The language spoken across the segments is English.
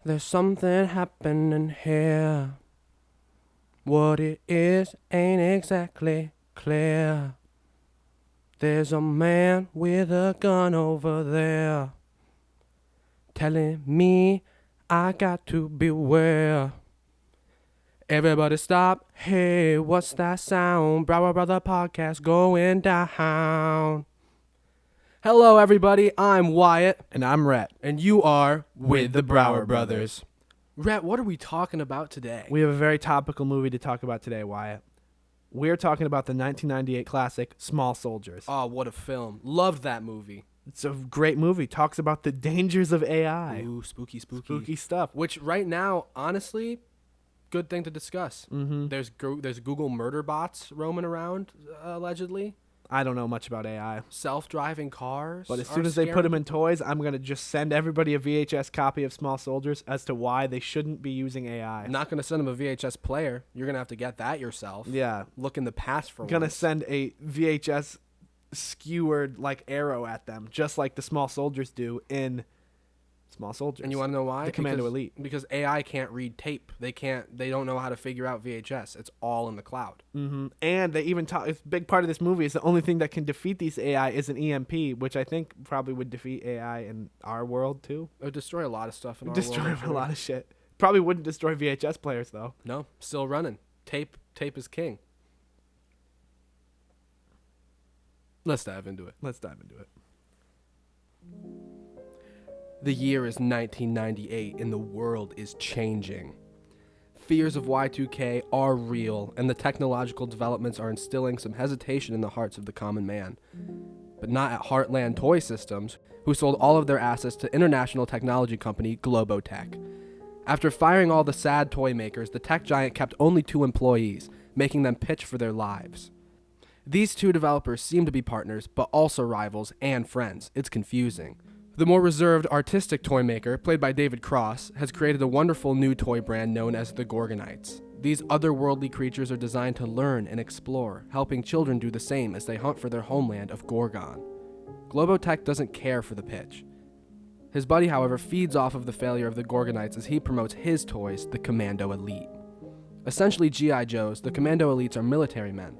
There's something happening here. What it is ain't exactly clear. There's a man with a gun over there telling me I got to beware. Everybody stop. Hey, what's that sound? Brower Brother Podcast going down. Hello, everybody. I'm Wyatt. And I'm Rhett. And you are With the Brower Brothers. Rhett, what are we talking about today? We have a very topical movie to talk about today, Wyatt. We're talking about the 1998 classic Small Soldiers. Oh, what a film. Loved that movie. It's a great movie. Talks about the dangers of AI. Ooh, spooky. Spooky stuff. Which right now, honestly, good thing to discuss. Mm-hmm. There's Google murder bots roaming around, allegedly. I don't know much about AI. Self-driving cars. But as are soon as they put scary. them in toys, I'm going to just send everybody a VHS copy of Small Soldiers as to why they shouldn't be using AI. I'm not going to send them a VHS player. You're going to have to get that yourself. Yeah. Look in the past for Going to once. send a VHS skewered like arrow at them, just like the Small Soldiers do in Small Soldiers. And you want to know why? The Commando Because- Elite. Because AI can't read tape. They don't know how to figure out VHS. It's all in the cloud. Mm-hmm. And they even talk. A big part of this movie is the only thing that can defeat these AI is an EMP, which I think probably would defeat AI in our world too. It would destroy a lot of stuff in our Destroy world. a lot of shit. Probably wouldn't destroy VHS players though. No, still running. Tape is king. Let's dive into it. Let's dive into it. The year is 1998 and the world is changing. Fears of Y2K are real, and the technological developments are instilling some hesitation in the hearts of the common man. But not at Heartland Toy Systems, who sold all of their assets to international technology company Globotech. After firing all the sad toy makers, the tech giant kept only 2 employees, making them pitch for their lives. These 2 developers seem to be partners, but also rivals and friends. It's confusing. The more reserved artistic toy maker, played by David Cross, has created a wonderful new toy brand known as the Gorgonites. These otherworldly creatures are designed to learn and explore, helping children do the same as they hunt for their homeland of Gorgon. Globotech doesn't care for the pitch. His buddy, however, feeds off of the failure of the Gorgonites as he promotes his toys, the Commando Elite. Essentially G.I. Joes, the Commando Elites are military men.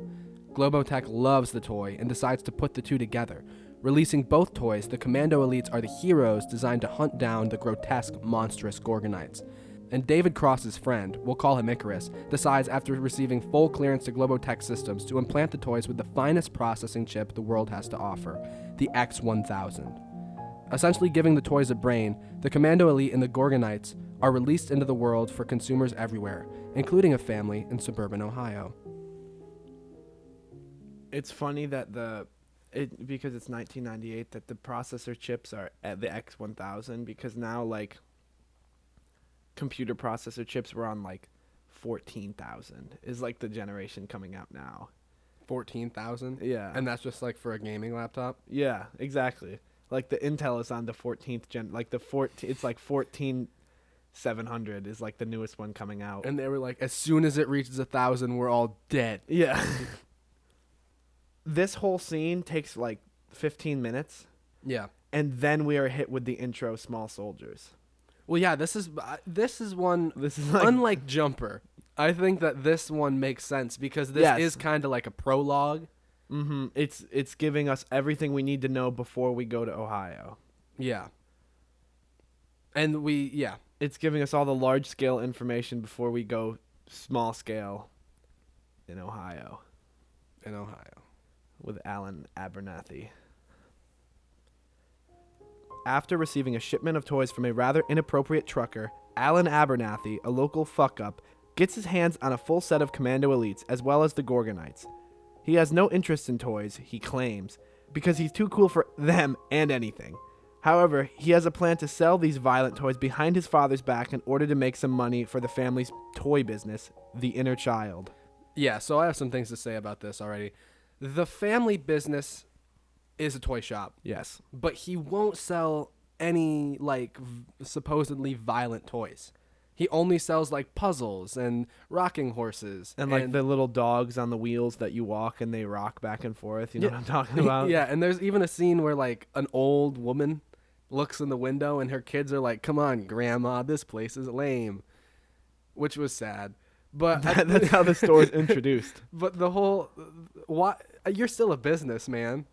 Globotech loves the toy and decides to put the 2 together. Releasing both toys, the Commando Elites are the heroes designed to hunt down the grotesque, monstrous Gorgonites. And David Cross's friend, we'll call him Icarus, decides after receiving full clearance to Globotech Systems to implant the toys with the finest processing chip the world has to offer, the X1000. Essentially giving the toys a brain, the Commando Elite and the Gorgonites are released into the world for consumers everywhere, including a family in suburban Ohio. It's funny that because it's 1998 that the processor chips are at the X1000, because now like computer processor chips were on like 14,000 is like the generation coming out now. 14,000? Yeah. And that's just like for a gaming laptop? Yeah, exactly. Like the Intel is on the 14th gen, like it's like 14700 is like the newest one coming out. And they were like, as soon as it reaches 1,000, we're all dead. Yeah. This whole scene takes like 15 minutes, Yeah. and then we are hit with the intro Small Soldiers. Well, yeah, this is one, This is like unlike Jumper, I think that this one makes sense because this Yes. is kind of like a prologue. mm-hmm, it's giving us everything we need to know before we go to Ohio. Yeah. And yeah. It's giving us all the large scale information before we go small scale in Ohio In Ohio. with Alan Abernathy. After receiving a shipment of toys from a rather inappropriate trucker, Alan Abernathy, a local fuck-up, gets his hands on a full set of Commando Elites as well as the Gorgonites. He has no interest in toys, he claims, because he's too cool for them and anything. However, he has a plan to sell these violent toys behind his father's back in order to make some money for the family's toy business, the Inner Child. Yeah, so I have some things to say about this already. The family business is a toy shop, Yes. but he won't sell any like supposedly violent toys. He only sells like puzzles and rocking horses And like the little dogs on the wheels that you walk and they rock back and forth. You know Yeah. what I'm talking about? Yeah, and there's even a scene where like an old woman looks in the window, and her kids are like, "Come on, Grandma, this place is lame," which was sad. But That's how the store is introduced. But the whole, why you're still a businessman.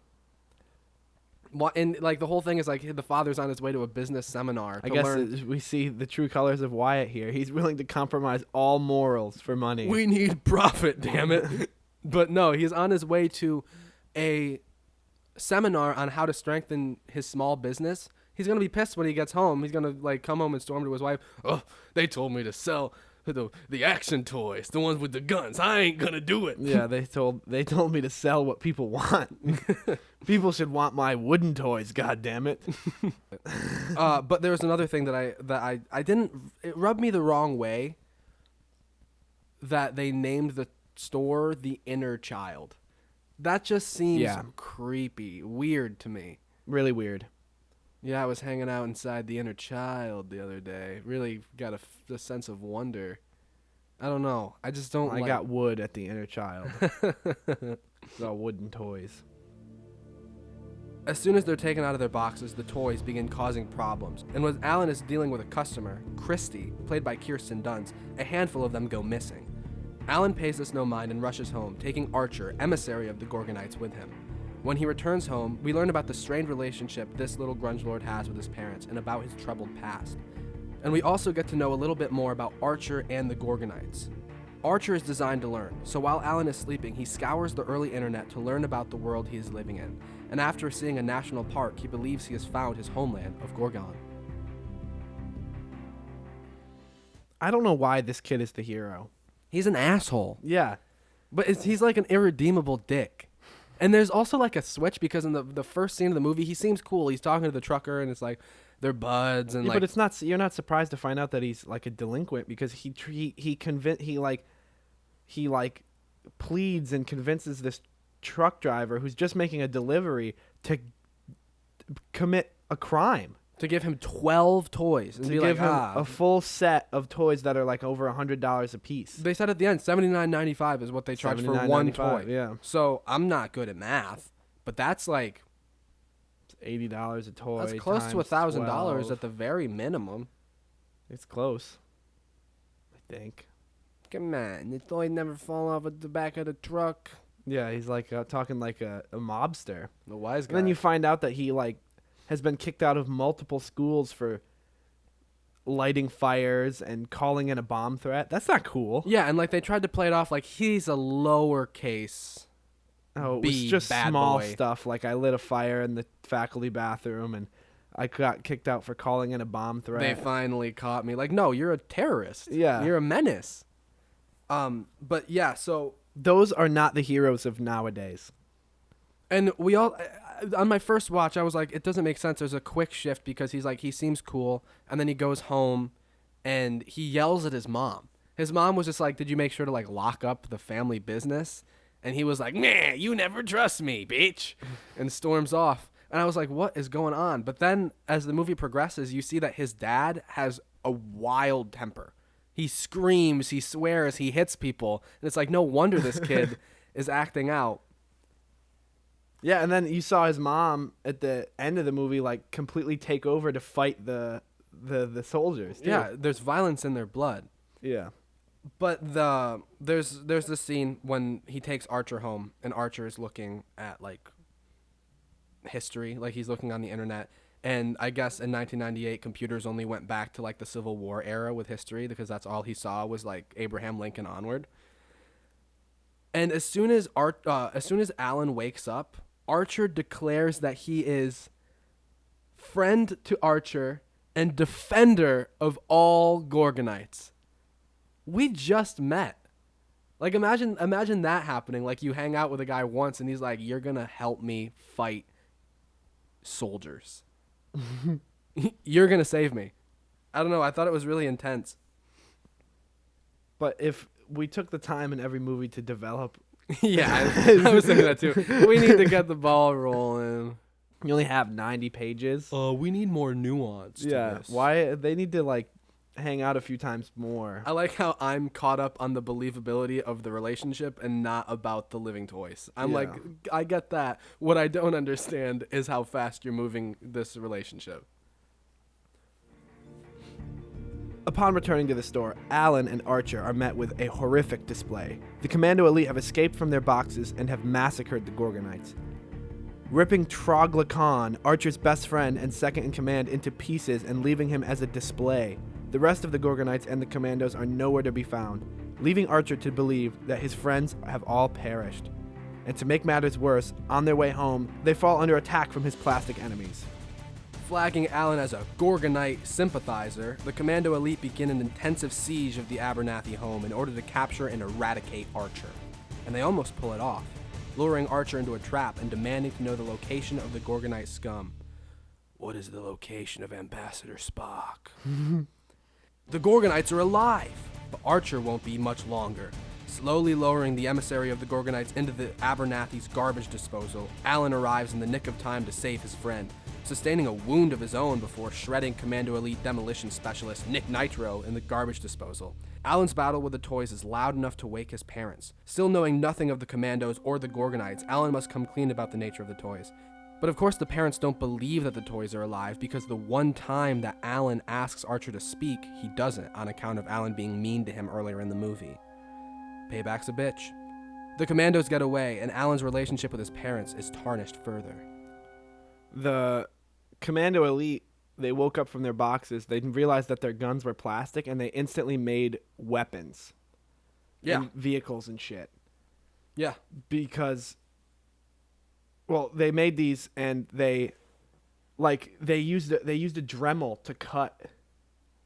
And like the whole thing is like the father's on his way to a business seminar. I To guess learn, we see the true colors of Wyatt here. He's willing to compromise all morals for money. we need profit, damn it. But no, he's on his way to a seminar on how to strengthen his small business. He's gonna be pissed when he gets home. He's gonna like come home and storm to his wife. "Oh, they told me to sell the action toys, the ones with the guns. I ain't gonna do it." Yeah, they told me to sell what people want. People should want my wooden toys. God damn it! But there was another thing that I didn't. It rubbed me the wrong way. That they named the store the Inner Child. That just seems creepy, weird to me. Really weird. Yeah, I was hanging out inside the Inner Child the other day. Really got a sense of wonder. I don't know. I just don't. I got wood at the Inner Child. It's all wooden toys. As soon as they're taken out of their boxes, the toys begin causing problems. And when Alan is dealing with a customer, Christy, played by Kirsten Dunst, a handful of them go missing. Alan pays this no mind and rushes home, taking Archer, emissary of the Gorgonites, with him. When he returns home, we learn about the strained relationship this little grunge lord has with his parents and about his troubled past. And we also get to know a little bit more about Archer and the Gorgonites. Archer is designed to learn, so while Alan is sleeping, he scours the early internet to learn about the world he is living in. And after seeing a national park, he believes he has found his homeland of Gorgon. I don't know why this kid is the hero. He's an asshole. Yeah. But he's like an irredeemable dick. And there's also like a switch because in the first scene of the movie, he seems cool. He's talking to the trucker and it's like they're buds and Yeah, like. but it's not. You're not surprised to find out that he's like a delinquent because he pleads and convinces this truck driver who's just making a delivery to commit a crime. To give him 12 toys and To be give like, him a full set of toys that are like over $100 a piece. They said at the end, $79.95 is what they charge for one toy. Yeah, So I'm not good at math, but that's like it's $80 a toy. that's close to times $1,000 12. at the very minimum. It's close, I think. Come on, the toy never fall off at the back of the truck. Yeah, he's like talking like a mobster. The wise guy. And then you find out that he like has been kicked out of multiple schools for lighting fires and calling in a bomb threat. That's not cool. Yeah, and like they tried to play it off like he's a lowercase. Oh, it B, was just bad small boy. stuff. Like I lit a fire in the faculty bathroom and I got kicked out for calling in a bomb They threat. finally caught me. Like, no, you're a terrorist. Yeah. You're a menace. But yeah, so Those are not the heroes of nowadays. and we all on my first watch I was like it doesn't make sense. There's a quick shift because he's like he seems cool and then he goes home and he yells at his mom. His mom was just like, "Did you make sure to like lock up the family business?" And he was like, "Nah, you never trust me, bitch." And storms off. And I was like, "What is going on?" But then as the movie progresses, you see that his dad has a wild temper. He screams, he swears, he hits people. And it's like no wonder this kid is acting out. Yeah, and then you saw his mom at the end of the movie like completely take over to fight the soldiers. Too. Yeah, there's violence in their blood. Yeah. But there's this scene when he takes Archer home and Archer is looking at like history, like he's looking on the internet. And I guess in 1998 computers only went back to like the Civil War era with history because that's all he saw was like Abraham Lincoln onward. And as soon as Alan wakes up, Archer declares that he is friend to Archer and defender of all Gorgonites. We just met. Like imagine that happening. Like you hang out with a guy once and he's like, "You're gonna help me fight soldiers. You're gonna save me." I don't know. I thought it was really intense. But if we took the time in every movie to develop, Yeah, I was thinking that too. We need to get the ball rolling. you only have 90 pages. We need more nuance. Yeah. Why they need to like hang out a few times more. I like how I'm caught up on the believability of the relationship and not about the living toys. I'm like, I get that. What I don't understand is how fast you're moving this relationship. Upon returning to the store, Alan and Archer are met with a horrific display. The Commando Elite have escaped from their boxes and have massacred the Gorgonites, ripping Troglodyte, Archer's best friend and second in command, into pieces and leaving him as a display. The rest of the Gorgonites and the Commandos are nowhere to be found, leaving Archer to believe that his friends have all perished. And to make matters worse, on their way home, they fall under attack from his plastic enemies. Flagging Alan as a Gorgonite sympathizer, the Commando Elite begin an intensive siege of the Abernathy home in order to capture and eradicate Archer. And they almost pull it off, luring Archer into a trap and demanding to know the location of the Gorgonite scum. What is the location of Ambassador Spock? The Gorgonites are alive, but Archer won't be much longer. Slowly lowering the emissary of the Gorgonites into the Abernathy's garbage disposal, Alan arrives in the nick of time to save his friend, sustaining a wound of his own before shredding Commando Elite demolition specialist Nick Nitro in the garbage disposal. Alan's battle with the toys is loud enough to wake his parents. Still knowing nothing of the Commandos or the Gorgonites, Alan must come clean about the nature of the toys. But of course the parents don't believe that the toys are alive, because the one time that Alan asks Archer to speak, he doesn't, on account of Alan being mean to him earlier in the movie. Payback's a bitch. The Commandos get away, and Alan's relationship with his parents is tarnished further. The Commando Elite, they woke up from their boxes, they realized that their guns were plastic, and they instantly made weapons. Yeah. And vehicles and shit. Yeah. Because, well, they made these, and they used a Dremel to cut.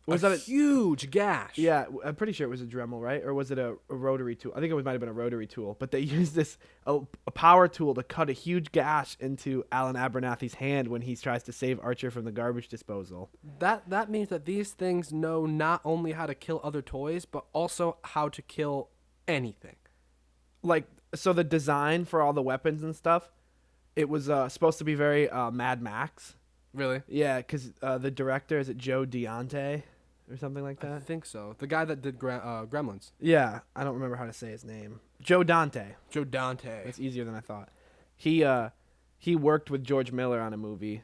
Was that a huge gash? Yeah, I'm pretty sure it was a Dremel, right? Or was it a rotary tool? I think it might have been a rotary tool. But they used a power tool to cut a huge gash into Alan Abernathy's hand when he tries to save Archer from the garbage disposal. That means that these things know not only how to kill other toys, but also how to kill anything. Like, so the design for all the weapons and stuff, it was supposed to be very Mad Max. Really? Yeah, because the director, is it Joe Dante or something like I that? think so. The guy that did Gremlins. Yeah, I don't remember how to say his name. Joe Dante. Joe Dante. It's easier than I thought. He worked with George Miller on a movie,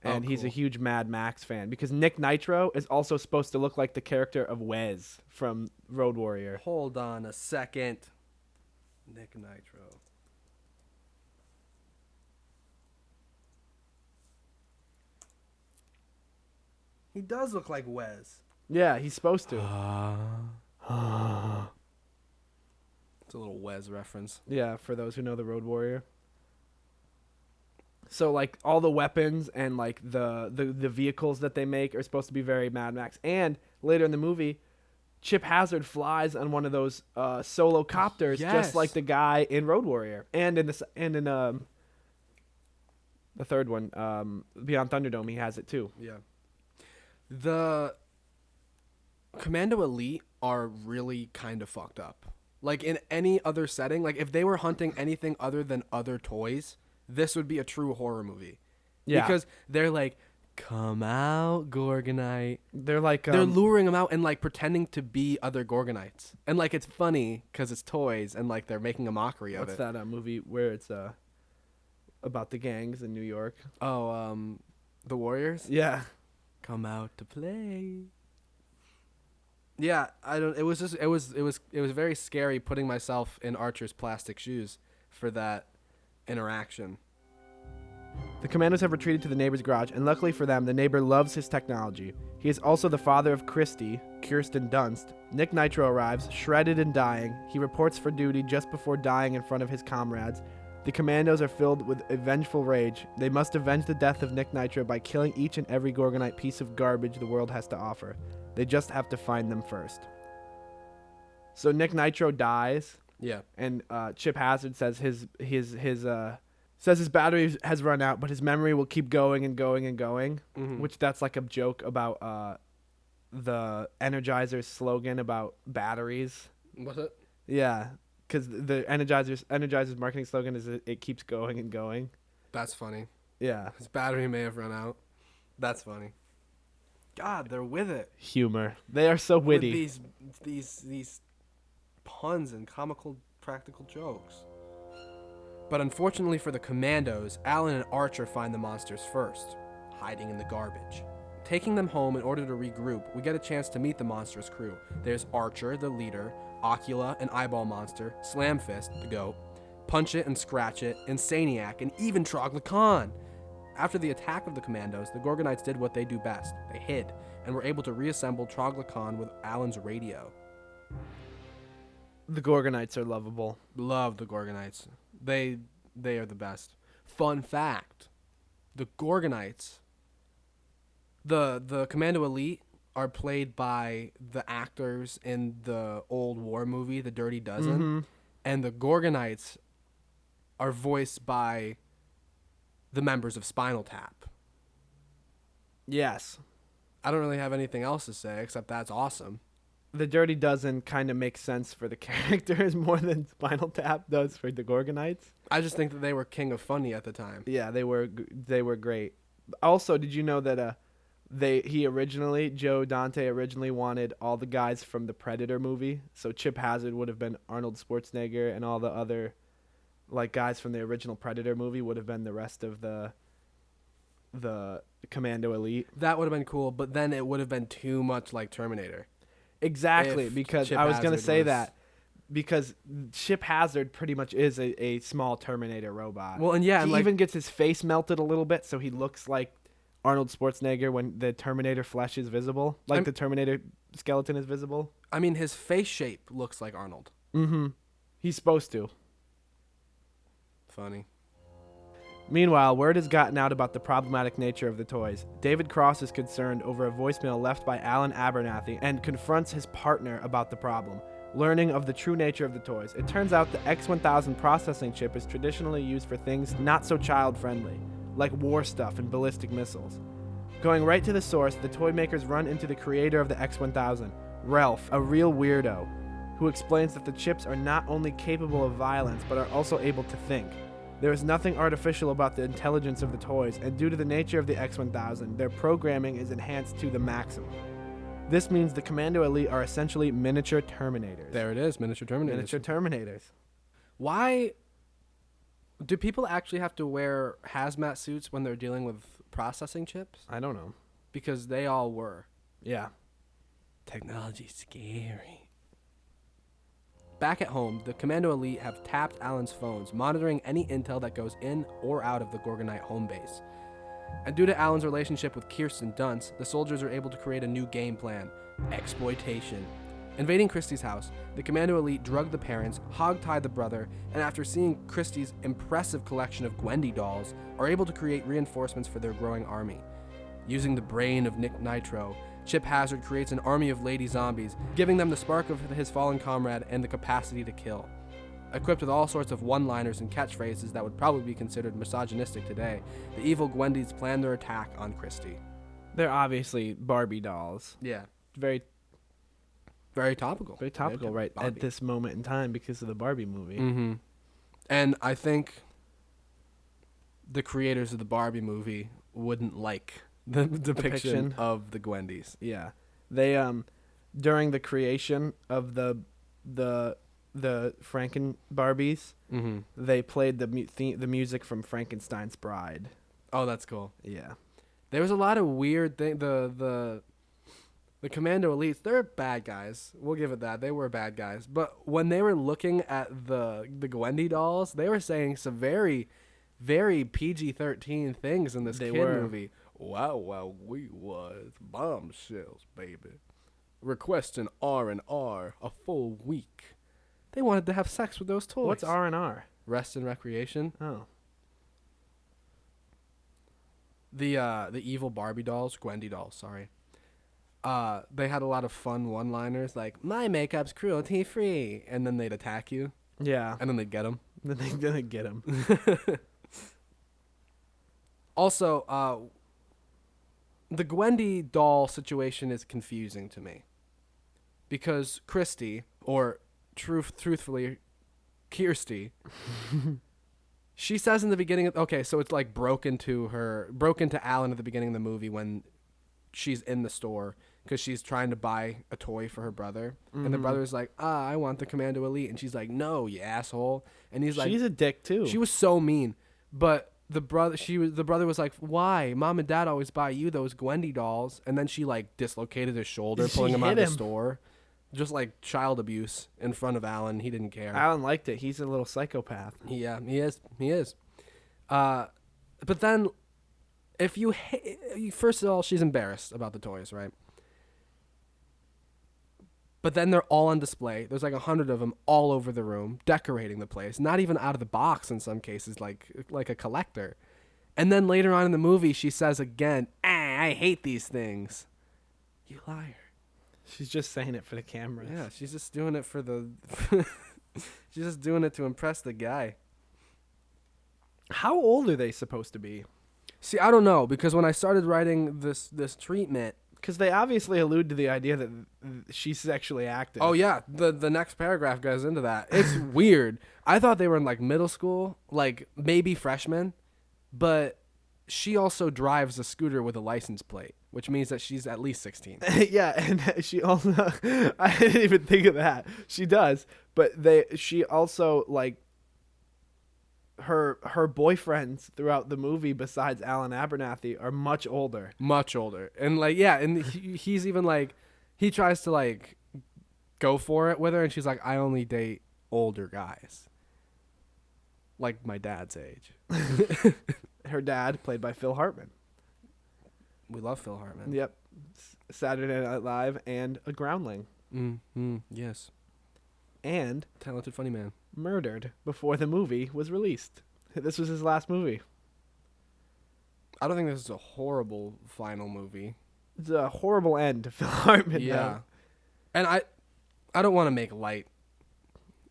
and he's a cool. huge Mad Max fan, because Nick Nitro is also supposed to look like the character of Wes from Road Warrior. Hold on a second. Nick Nitro. He does look like Wes. Yeah, he's supposed to. It's a little Wes reference. Yeah, for those who know the Road Warrior. So like all the weapons and like the vehicles that they make are supposed to be very Mad Max. And later in the movie, Chip Hazard flies on one of those solo copters, Yes. just like the guy in Road Warrior, and in the third one, Beyond Thunderdome, he has it too. Yeah. The Commando Elite are really kind of fucked up. Like in any other setting, like if they were hunting anything other than other toys, this would be a true horror movie. Yeah, Because they're like, come out, Gorgonite. they're like They're luring them out and like pretending to be other Gorgonites. And like it's funny because it's toys and like they're making a mockery of what's it. that movie where it's about the gangs in New York? Oh, the Warriors? Yeah. Come out to play. Yeah, it was very scary putting myself in Archer's plastic shoes for that interaction. The Commandos have retreated to the neighbor's garage, and luckily for them, the neighbor loves his technology. He is also the father of Christy, Kirsten Dunst. Nick Nitro arrives, shredded and dying. He reports for duty just before dying in front of his comrades. The Commandos are filled with a vengeful rage. They must avenge the death of Nick Nitro by killing each and every Gorgonite piece of garbage the world has to offer. They just have to find them first. So Nick Nitro dies, Yeah. and Chip Hazard says his battery has run out, but his memory will keep going and going and going. Mhm. Which that's like a joke about the Energizer's slogan about batteries. Was it? Yeah, because the Energizer's marketing slogan is it keeps going and going. That's funny. Yeah, His battery may have run out. That's funny. God, they're with it. humor. They are so witty. With these puns and comical practical jokes. But unfortunately for the Commandos, Alan and Archer find the monsters first, hiding in the garbage. Taking them home in order to regroup, we get a chance to meet the monstrous crew. There's Archer, the leader, Ocula, an eyeball monster, Slamfist, the goat, Punch It and Scratch It, Insaniac, and even Trogla Khan. After the attack of the Commandos, the Gorgonites did what they do best. They hid, and were able to reassemble Trogla Khan with Alan's radio. The Gorgonites are lovable. Love the Gorgonites. They are the best. Fun fact, the Gorgonites, the Commando Elite are played by the actors in the old war movie, The Dirty Dozen, and the Gorgonites are voiced by the members of Spinal Tap. Yes. I don't really have anything else to say except that's awesome. The Dirty Dozen kind of makes sense for the characters more than Spinal Tap does for the Gorgonites. I just think that they were king of funny at the time. Yeah, they were great. Also, did you know that Joe Dante originally wanted all the guys from the Predator movie? So Chip Hazard would have been Arnold Schwarzenegger, and all the other like guys from the original Predator movie would have been the rest of the Commando Elite. That would have been cool, but then it would have been too much like Terminator. Exactly, If because Chip I was going to Hazard say was- that. Because Chip Hazard pretty much is a small Terminator robot. Well, and yeah, and he like, even gets his face melted a little bit so he looks like Arnold Schwarzenegger when the Terminator flesh is visible. Like the Terminator skeleton is visible. I mean, his face shape looks like Arnold. Mm-hmm. He's supposed to. Funny. Meanwhile, word has gotten out about the problematic nature of the toys. David Cross is concerned over a voicemail left by Alan Abernathy and confronts his partner about the problem. Learning of the true nature of the toys, it turns out the X1000 processing chip is traditionally used for things not so child-friendly, like war stuff and ballistic missiles. Going right to the source, the toy makers run into the creator of the X1000, Ralph, a real weirdo, who explains that the chips are not only capable of violence, but are also able to think. There is nothing artificial about the intelligence of the toys, and due to the nature of the X1000, their programming is enhanced to the maximum. This means the Commando Elite are essentially miniature Terminators. There it is, miniature Terminators. Miniature Terminators. Why do people actually have to wear hazmat suits when they're dealing with processing chips? I don't know. Because they all were. Yeah. Technology's scary. Back at home, the Commando Elite have tapped Alan's phones, monitoring any intel that goes in or out of the Gorgonite home base. And due to Alan's relationship with Kirsten Dunst, the soldiers are able to create a new game plan: exploitation. Invading Christie's house, the Commando Elite drug the parents, hogtie the brother, and after seeing Christie's impressive collection of Gwendy dolls, are able to create reinforcements for their growing army. Using the brain of Nick Nitro, Chip Hazard creates an army of lady zombies, giving them the spark of his fallen comrade and the capacity to kill. Equipped with all sorts of one-liners and catchphrases that would probably be considered misogynistic today, the evil Gwendys plan their attack on Christie. They're obviously Barbie dolls. Yeah. Very Very topical. very topical right Barbie. at this moment in time because of the Barbie movie. Mm-hmm. And I think the creators of the Barbie movie wouldn't like the depiction of the Gwendys. Yeah. They during the creation of the Franken Barbies, Mm-hmm. they played the music from Frankenstein's Bride. Oh, that's cool. Yeah. There was a lot of weird thing. The Commando Elites, they're bad guys. We'll give it that. They were bad guys. But when they were looking at the Gwendy dolls, they were saying some very, very PG-13 things in this They kid were. movie. Wow, we was bombshells, baby. Requesting R&R a full week. They wanted to have sex with those toys. What's R&R? Rest and recreation. Oh. The evil Barbie dolls, Gwendy dolls, sorry. They had a lot of fun one-liners like, my makeup's cruelty-free, and then they'd attack you, Yeah. and then they'd get them. Then they didn't get him. Also, the Gwendy doll situation is confusing to me. Because Christy, or truthfully, Kirsty, she says in the beginning, okay, so it's like broke into Alan at the beginning of the movie when she's in the store because she's trying to buy a toy for her brother. And the brother's like, I want the Commando Elite. And she's like, no, you asshole. And he's like, She's a dick too. she was so mean. But the brother was like, "Why? Mom and Dad always buy you those Gwendy dolls." And then she like dislocated his shoulder, She pulling him out of hit the him. store. Just like child abuse in front of Alan. He didn't care. Alan liked it. He's a little psychopath. Yeah, he is. He is. But then, if you first of all, she's embarrassed about the toys, right? But then they're all on display. There's like 100 of them all over the room, decorating the place. Not even out of the box in some cases, like a collector. And then later on in the movie, she says again, "I hate these things." You liar. She's just saying it for the cameras. Yeah, she's just doing it for the. She's just doing it to impress the guy. How old are they supposed to be? See, I don't know, because when I started writing this treatment. Because they obviously allude to the idea that she's sexually active. Oh yeah, the next paragraph goes into that. It's weird. I thought they were in like middle school, like maybe freshmen, but she also drives a scooter with a license plate, which means that she's at least 16. Yeah, and she also I didn't even think of that. She does, but she also like her boyfriends throughout the movie besides Alan Abernathy are much older. Much older. And like yeah, and he's even like he tries to like go for it with her and she's like, "I only date older guys." Like my dad's age. Her dad, played by Phil Hartman. We love Phil Hartman. Yep. Saturday Night Live and a groundling. Yes. And Talented funny man. murdered before the movie was released. This was his last movie. I don't think this is a horrible final movie. It's a horrible end to Phil Hartman. Yeah. Though. And I don't want to make light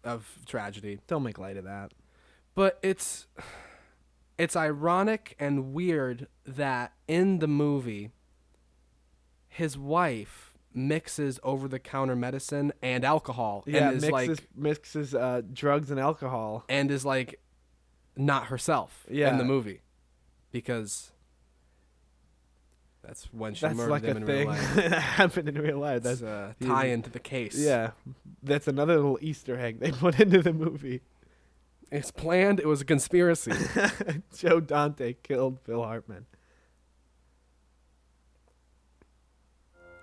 of tragedy, Don't make light of that. but it's ironic and weird that in the movie his wife mixes over-the-counter medicine and alcohol Yeah, and is mixes drugs and alcohol. and is like not herself Yeah. in the movie because that's when she That's murdered like him a in real thing life. that happened in real life. That's That's a tie into the case. yeah. That's another little Easter egg they put into the movie. It's planned. It was a conspiracy. Joe Dante killed Phil Hartman.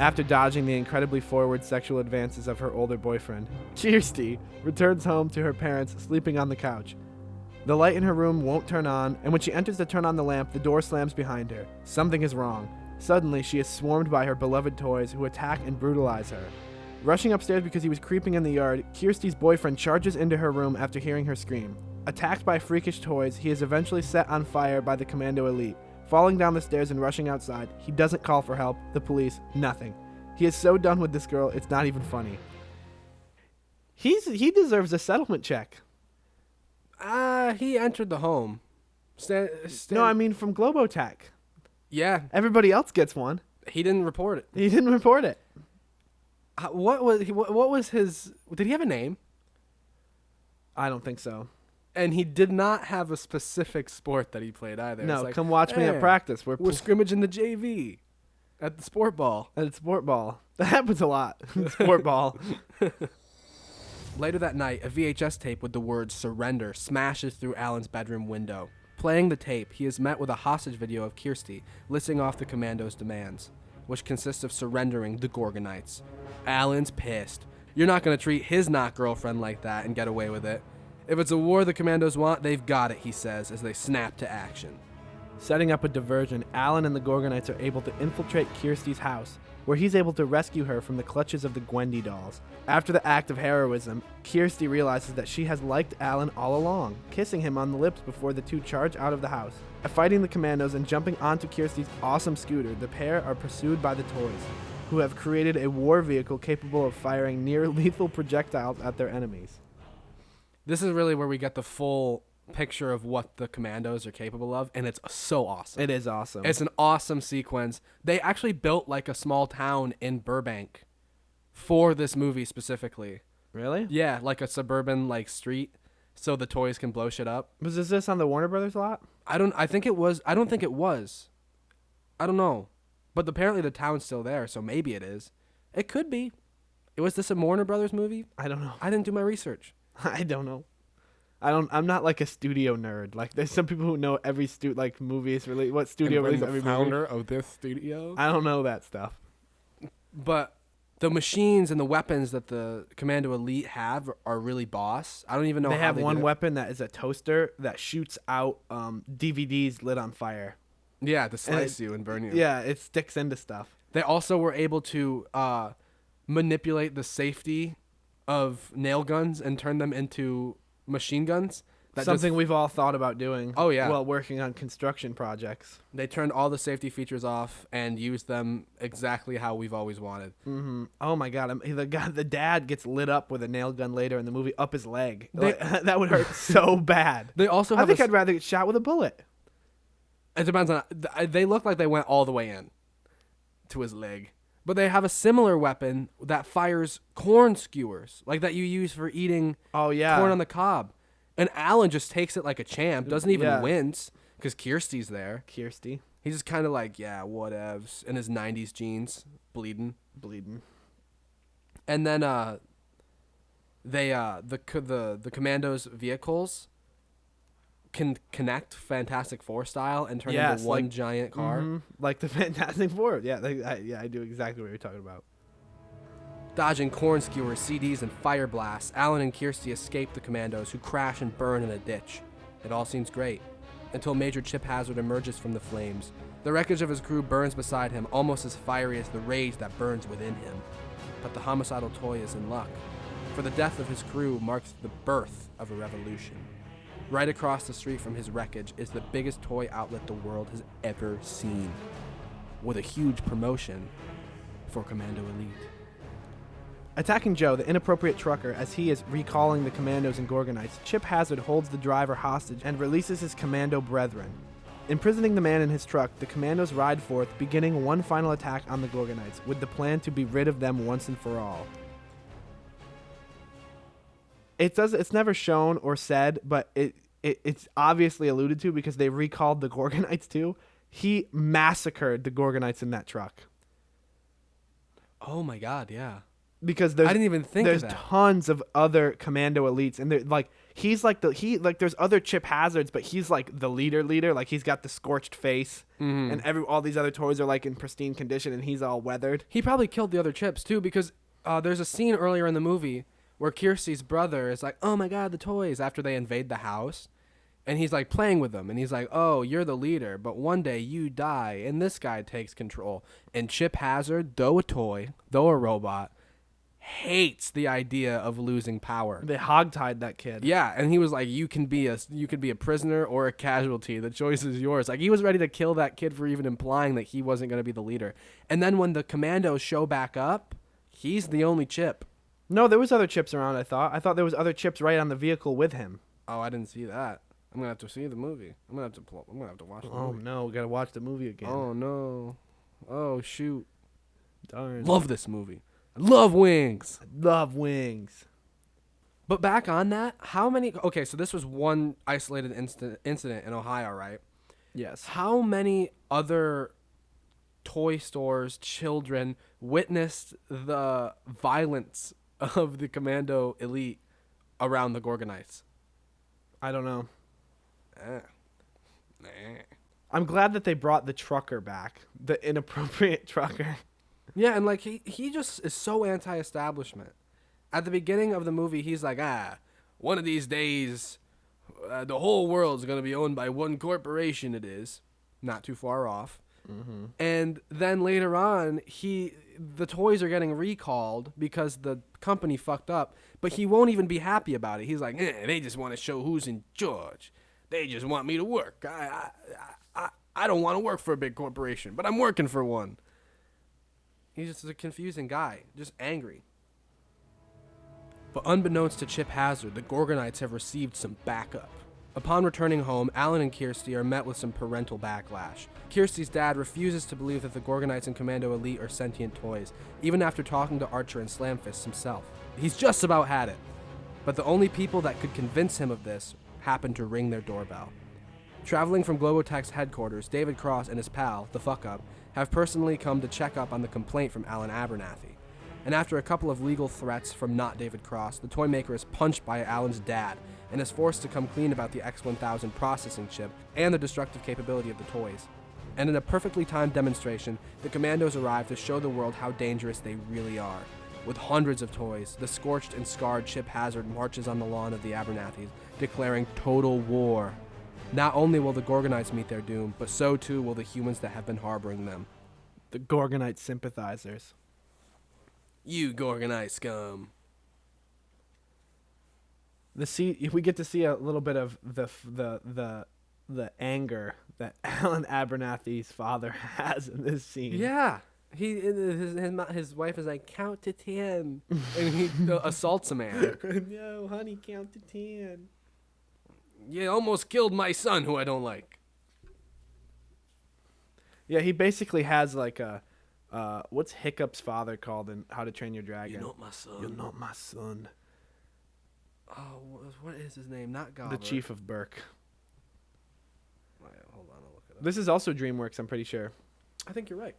After dodging the incredibly forward sexual advances of her older boyfriend, Kirsty returns home to her parents sleeping on the couch. The light in her room won't turn on, and when she enters to turn on the lamp, the door slams behind her. Something is wrong. Suddenly, she is swarmed by her beloved toys who attack and brutalize her. Rushing upstairs because he was creeping in the yard, Kirsty's boyfriend charges into her room after hearing her scream. Attacked by freakish toys, he is eventually set on fire by the Commando Elite. Falling down the stairs and rushing outside, he doesn't call for help, the police, nothing. He is so done with this girl, it's not even funny. He deserves a settlement check. He entered the home. No, I mean from Globotech. Yeah, Everybody else gets one. he didn't report it. He didn't report it. What was his? Did he have a name? I don't think so. And he did not have a specific sport that he played either. No, It's like, come watch me "Hey, at practice. We're scrimmaging the JV at the sport ball. at sport ball. That happens a lot. Sport ball. Later that night, a VHS tape with the word surrender smashes through Alan's bedroom window. Playing the tape, he is met with a hostage video of Kirsty listing off the commando's demands, which consists of surrendering the Gorgonites. Alan's pissed. You're not going to treat his not-girlfriend like that and get away with it. If it's a war the commandos want, they've got it, he says, as they snap to action. Setting up a diversion, Alan and the Gorgonites are able to infiltrate Kirsty's house, where he's able to rescue her from the clutches of the Gwendy dolls. After the act of heroism, Kirsty realizes that she has liked Alan all along, kissing him on the lips before the two charge out of the house. Fighting the commandos and jumping onto Kirsty's awesome scooter, the pair are pursued by the toys, who have created a war vehicle capable of firing near-lethal projectiles at their enemies. This is really where we get the full picture of what the commandos are capable of, and it's so awesome. It is awesome. It's an awesome sequence. They actually built like a small town in Burbank for this movie specifically. Really? Yeah, like a suburban like street so the toys can blow shit up. Was this on the Warner Brothers lot? I don't think it was. I don't know. But apparently the town's still there, so maybe it is. It could be. Was this a Warner Brothers movie? I don't know. I didn't do my research. I don't know. I'm not like a studio nerd. Like there's some people who know every like movies really what studio And released the every founder movie. of this studio. I don't know that stuff. But the machines and the weapons that the Commando Elite have are really boss. I don't even know They how have they one do it. weapon that is a toaster that shoots out DVDs lit on fire. Yeah, to slice you and burn you. Yeah, it sticks into stuff. They also were able to manipulate the safety of nail guns and turn them into machine guns. Something we've all thought about doing. Oh, yeah. While working on construction projects. They turned all the safety features off and used them exactly how we've always wanted. Mm-hmm. Oh my God! The dad gets lit up with a nail gun later in the movie, up his leg. That would hurt so bad. They also I have think I'd rather get shot with a bullet. It depends on. They look like they went all the way in to his leg, but they have a similar weapon that fires corn skewers, like that you use for eating Oh yeah. corn on the cob. And Alan just takes it like a champ, doesn't even Yeah. wince because Kirsty's there. Kirsty He's just kind of like, yeah, whatevs, in his '90s jeans, bleeding. And then the commandos' vehicles can connect Fantastic Four style and turn Yes, into one like- giant car. Mhm. Like the Fantastic Four. Yeah, I do exactly what you're talking about. Dodging corn skewers, CDs, and fire blasts, Alan and Kirsty escape the commandos, who crash and burn in a ditch. It all seems great, until Major Chip Hazard emerges from the flames. The wreckage of his crew burns beside him, almost as fiery as the rage that burns within him. But the homicidal toy is in luck, for the death of his crew marks the birth of a revolution. Right across the street from his wreckage is the biggest toy outlet the world has ever seen, with a huge promotion for Commando Elite. Attacking Joe, the inappropriate trucker, as he is recalling the commandos and Gorgonites, Chip Hazard holds the driver hostage and releases his commando brethren. Imprisoning the man in his truck, the commandos ride forth, beginning one final attack on the Gorgonites, with the plan to be rid of them once and for all. It's never shown or said, but it's obviously alluded to because they recalled the Gorgonites too. He massacred the Gorgonites in that truck. Oh my god, yeah. Because I didn't even think there's of that. tons of other commando elites, and they're like he's like there's other Chip Hazards, but he's like the leader. Like he's got the scorched face, and all these other toys are like in pristine condition, and he's all weathered. He probably killed the other Chips too, because there's a scene earlier in the movie where Kirsty's brother is like, "Oh my god, the toys!" after they invade the house, and he's like playing with them, and he's like, "Oh, you're the leader, but one day you die, and this guy takes control." And Chip Hazard, though a toy, though a robot, hates the idea of losing power. They hogtied that kid. Yeah, and he was like, you can be a prisoner or a casualty. The choice is yours." Like, he was ready to kill that kid for even implying that he wasn't going to be the leader. And then when the commandos show back up, he's the only Chip. No, there was other Chips around. I thought there was other Chips right on the vehicle with him. Oh, I didn't see that. I'm gonna have to see the movie. I'm gonna have to watch the Oh movie. no, we gotta watch the movie again. Oh no. Oh shoot. Darn. Love this movie. I love Wings. Love Wings. But back on that, how many? Okay, so this was one isolated incident in Ohio, right? Yes. How many other toy stores, children, witnessed the violence of the Commando Elite around the Gorgonites? I don't know. Nah. I'm glad that they brought the trucker back, the inappropriate trucker. Yeah, and like he just is so anti-establishment. At the beginning of the movie, he's like, one of these days, the whole world's gonna be owned by one corporation. It is not too far off. Mm-hmm. And then later on, the toys are getting recalled because the company fucked up, but he won't even be happy about it. He's like, they just want to show who's in charge. They just want me to work. I don't want to work for a big corporation, but I'm working for one. He's just a confusing guy, just angry. But unbeknownst to Chip Hazard, the Gorgonites have received some backup. Upon returning home, Alan and Kirsty are met with some parental backlash. Kirsty's dad refuses to believe that the Gorgonites and Commando Elite are sentient toys, even after talking to Archer and Slamfist himself. He's just about had it. But the only people that could convince him of this happened to ring their doorbell. Traveling from Globotech's headquarters, David Cross and his pal, the Fuck Up, have personally come to check up on the complaint from Alan Abernathy. And after a couple of legal threats from not David Cross, the toy maker is punched by Alan's dad and is forced to come clean about the X-1000 processing chip and the destructive capability of the toys. And in a perfectly timed demonstration, the Commandos arrive to show the world how dangerous they really are. With hundreds of toys, the scorched and scarred Chip Hazard marches on the lawn of the Abernathys, declaring total war. Not only will the Gorgonites meet their doom, but so too will the humans that have been harboring them. The Gorgonite sympathizers. You Gorgonite scum. We get to see a little bit of the anger that Alan Abernathy's father has in this scene. Yeah. His wife is like, count to 10. And he assaults a man. No, honey, count to 10. You almost killed my son, who I don't like. Yeah, he basically has like a, what's Hiccup's father called in How to Train Your Dragon? You're not my son. You're not my son. Oh, what is his name? Not Gobbler. The chief of Burke. Wait, hold on, I'll look it up. This is also DreamWorks, I'm pretty sure. I think you're right.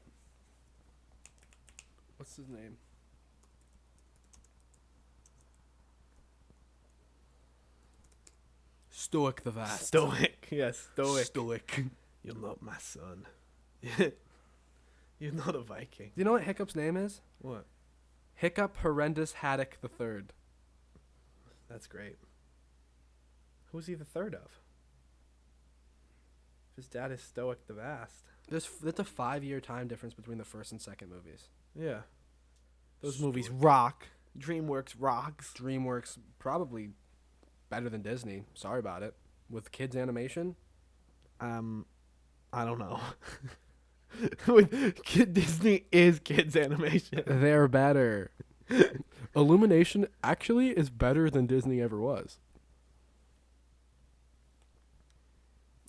What's his name? Stoic the Vast. Stoic. Yes, Stoic. Stoic. You're not my son. You're not a Viking. Do you know what Hiccup's name is? What? Hiccup Horrendous Haddock the Third. That's great. Who's he the third of? His dad is Stoic the Vast. That's a 5-year time difference between the first and second movies. Yeah. Those Stoic. movies rock. DreamWorks rocks. DreamWorks probably better than Disney. Sorry about it. With kids animation. I don't know. Disney is kids animation. They're better. Illumination actually is better than Disney ever was.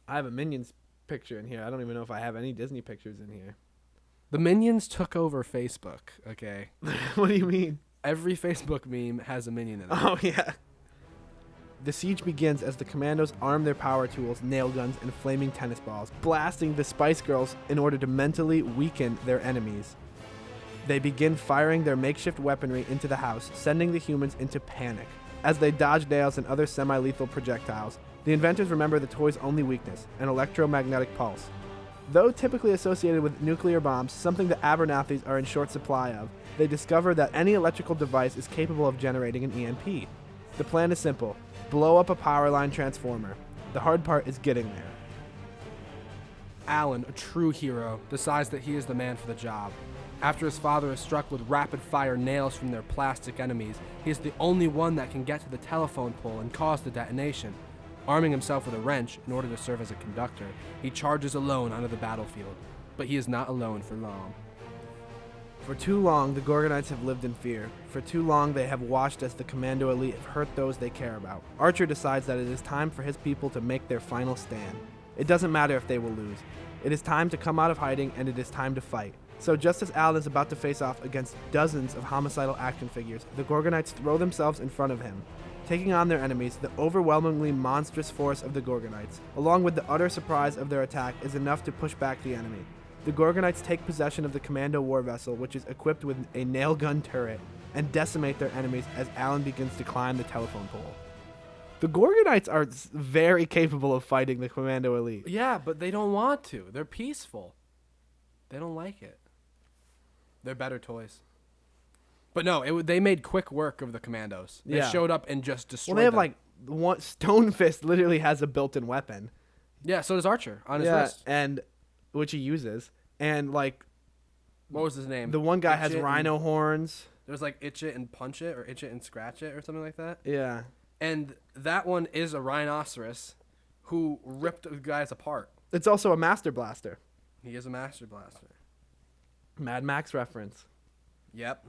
I have a Minions picture in here. I don't even know if I have any Disney pictures in here. The Minions took over Facebook, okay? What do you mean? Every Facebook meme has a Minion in it. Oh, yeah. The siege begins as the Commandos arm their power tools, nail guns, and flaming tennis balls, blasting the Spice Girls in order to mentally weaken their enemies. They begin firing their makeshift weaponry into the house, sending the humans into panic. As they dodge nails and other semi-lethal projectiles, the inventors remember the toy's only weakness, an electromagnetic pulse. Though typically associated with nuclear bombs, something the Abernathys are in short supply of, they discover that any electrical device is capable of generating an EMP. The plan is simple. Blow up a power line transformer. The hard part is getting there. Alan, a true hero, decides that he is the man for the job. After his father is struck with rapid-fire nails from their plastic enemies, he is the only one that can get to the telephone pole and cause the detonation. Arming himself with a wrench in order to serve as a conductor, he charges alone onto the battlefield. But he is not alone for long. For too long, the Gorgonites have lived in fear. For too long, they have watched as the Commando Elite have hurt those they care about. Archer decides that it is time for his people to make their final stand. It doesn't matter if they will lose. It is time to come out of hiding, and it is time to fight. So just as Alan is about to face off against dozens of homicidal action figures, the Gorgonites throw themselves in front of him. Taking on their enemies, the overwhelmingly monstrous force of the Gorgonites, along with the utter surprise of their attack, is enough to push back the enemy. The Gorgonites take possession of the Commando war vessel, which is equipped with a nail gun turret, and decimate their enemies as Alan begins to climb the telephone pole. The Gorgonites are very capable of fighting the Commando Elite. Yeah, but they don't want to. They're peaceful. They don't like it. They're better toys. But no, they made quick work of the Commandos. They showed up and just destroyed Well, they have them. one Stone Fist literally has a built-in weapon. Yeah, so does Archer on his wrist. And which he uses. And What was his name? the one guy Itch has It rhino horns. There's Itch It and Punch It, or Itch It and Scratch It, or something like that. Yeah. And that one is a rhinoceros who ripped the guys apart. It's also a Master Blaster. He is a Master Blaster. Mad Max reference. Yep.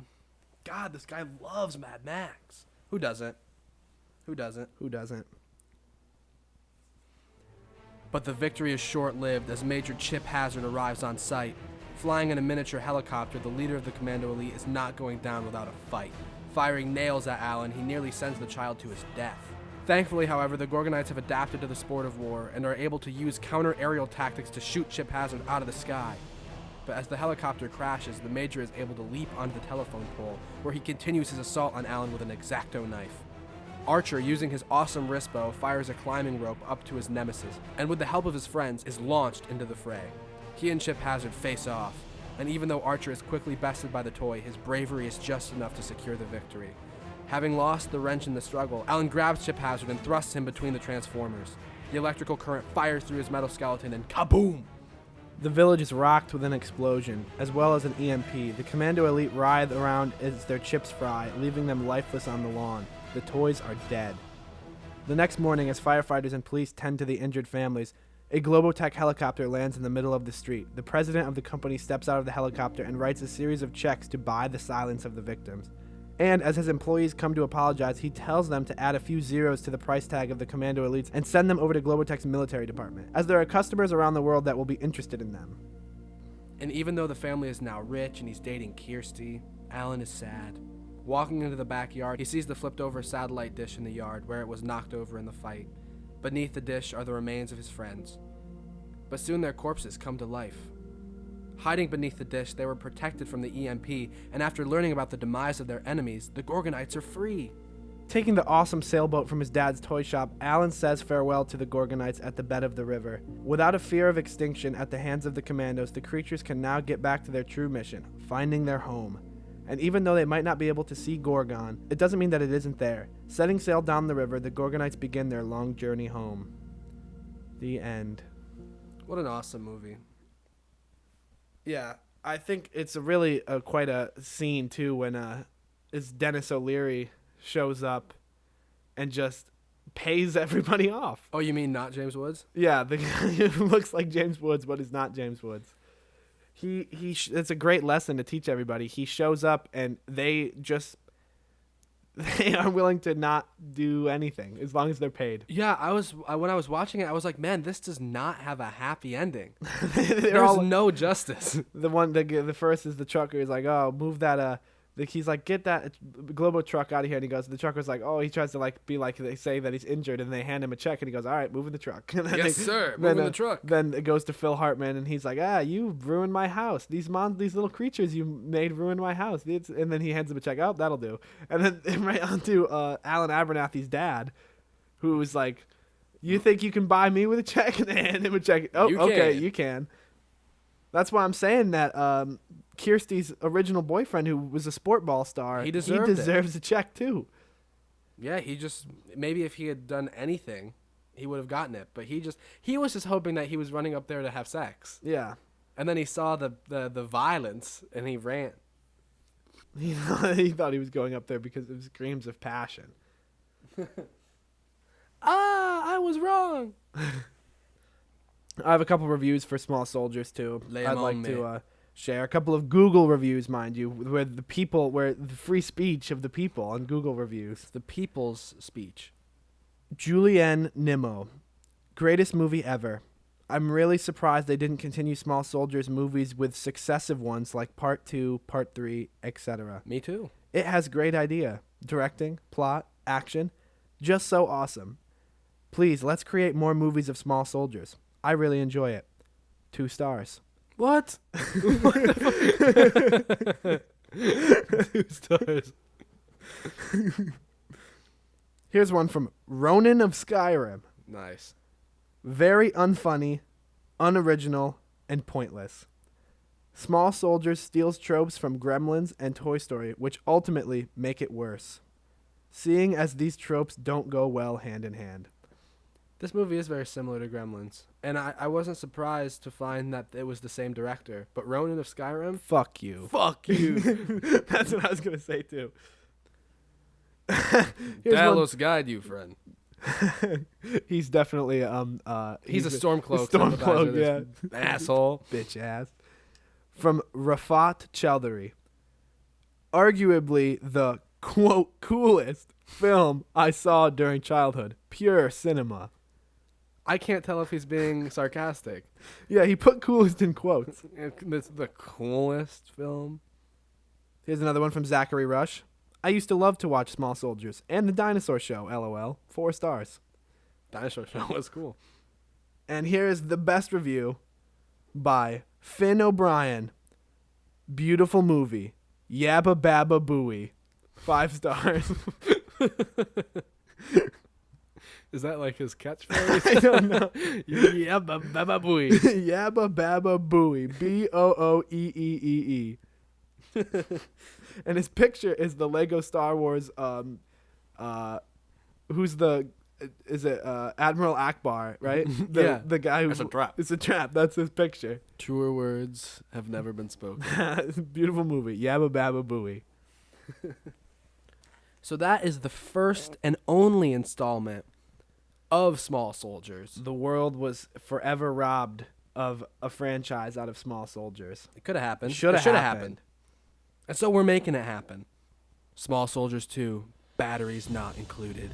God, this guy loves Mad Max. Who doesn't? Who doesn't? Who doesn't? But the victory is short-lived as Major Chip Hazard arrives on site. Flying in a miniature helicopter, the leader of the Commando Elite is not going down without a fight. Firing nails at Alan, he nearly sends the child to his death. Thankfully, however, the Gorgonites have adapted to the sport of war and are able to use counter-aerial tactics to shoot Chip Hazard out of the sky. but as the helicopter crashes, the Major is able to leap onto the telephone pole, where he continues his assault on Alan with an X-Acto knife. Archer, using his awesome wrist bow, fires a climbing rope up to his nemesis, and with the help of his friends, is launched into the fray. He and Chip Hazard face off, and even though Archer is quickly bested by the toy, his bravery is just enough to secure the victory. Having lost the wrench in the struggle, Alan grabs Chip Hazard and thrusts him between the Transformers. The electrical current fires through his metal skeleton and kaboom! The village is rocked with an explosion, as well as an EMP. The Commando Elite writhe around as their chips fry, leaving them lifeless on the lawn. The toys are dead. The next morning, as firefighters and police tend to the injured families, a Globotech helicopter lands in the middle of the street. The president of the company steps out of the helicopter and writes a series of checks to buy the silence of the victims. And as his employees come to apologize, he tells them to add a few zeros to the price tag of the Commando Elites and send them over to Globotech's military department, as there are customers around the world that will be interested in them. And even though the family is now rich and he's dating Kirsty, Alan is sad. Walking into the backyard, he sees the flipped over satellite dish in the yard where it was knocked over in the fight. Beneath the dish are the remains of his friends. But soon their corpses come to life. Hiding beneath the dish, they were protected from the EMP, and after learning about the demise of their enemies, the Gorgonites are free. Taking the awesome sailboat from his dad's toy shop, Alan says farewell to the Gorgonites at the bed of the river. Without a fear of extinction at the hands of the commandos, the creatures can now get back to their true mission, finding their home. And even though they might not be able to see Gorgon, it doesn't mean that it isn't there. Setting sail down the river, the Gorgonites begin their long journey home. The end. What an awesome movie. Yeah, I think it's really quite a scene, too, when it's Dennis O'Leary shows up and just pays everybody off. Oh, you mean not James Woods? Yeah, the guy who looks like James Woods, but is not James Woods. It's a great lesson to teach everybody. He shows up and they are willing to not do anything as long as they're paid. Yeah, when I was watching it, I was like, man, this does not have a happy ending. There's There's no justice. The first is the trucker. He's like, oh, move that. He's like, get that Globo truck out of here. And he goes, the trucker's like, oh, he tries to be like, they say that he's injured, and they hand him a check, and he goes, all right, move in the truck. Yes, sir, move in the truck. Then it goes to Phil Hartman, and he's like, you ruined my house. These little creatures you made ruined my house. And then he hands him a check. Oh, that'll do. And then right on to Alan Abernathy's dad, who's like, you think you can buy me with a check? And they hand him a check. Oh, okay, you can. That's why I'm saying that Kirsty's original boyfriend, who was a sport ball star, he deserves a check too. Yeah, maybe if he had done anything, he would have gotten it. But he was just hoping that he was running up there to have sex. Yeah. And then he saw the violence and he ran. He thought he was going up there because of screams of passion. I was wrong. I have a couple reviews for Small Soldiers too. I'd like to share a couple of Google reviews, mind you, where the free speech of the people on Google reviews. The people's speech. Julianne Nimmo, greatest movie ever. I'm really surprised they didn't continue Small Soldiers movies with successive ones like Part 2, Part 3, etc. Me too. It has great idea, directing, plot, action, just so awesome. Please, let's create more movies of Small Soldiers. I really enjoy it. 2 stars. What? 2 stars. Here's one from Ronan of Skyrim. Nice. Very unfunny, unoriginal, and pointless. Small Soldiers steals tropes from Gremlins and Toy Story, which ultimately make it worse, seeing as these tropes don't go well hand in hand. This movie is very similar to Gremlins, and I wasn't surprised to find that it was the same director. But Ronan of Skyrim? Fuck you. Fuck you. That's what I was going to say, too. Dalos guide you, friend. He's definitely he's a Stormcloak. Stormcloak, yeah. Asshole. Bitch ass. From Rafat Chowdhury. Arguably the, quote, coolest film I saw during childhood. Pure cinema. I can't tell if he's being sarcastic. Yeah, he put coolest in quotes. It's the coolest film. Here's another one from Zachary Rush. I used to love to watch Small Soldiers and The Dinosaur Show, LOL. 4 stars. Dinosaur Show was cool. And here is the best review by Finn O'Brien. Beautiful movie. Yabba Babba Booey. 5 stars. Is that like his catchphrase? I don't know. Yeah, baba booey. Yabba Babba Booey. Booeee. And his picture is the Lego Star Wars. Who's the? Is it Admiral Akbar? Right. Yeah. The guy who's It's a trap. It's a trap. That's his picture. Truer words have never been spoken. Beautiful movie. Yabba Babba Booey. So that is the first and only installment of Small Soldiers. The world was forever robbed of a franchise out of Small Soldiers. It could have happened. Shoulda It shoulda happened. And so we're making it happen. Small Soldiers 2, batteries not included.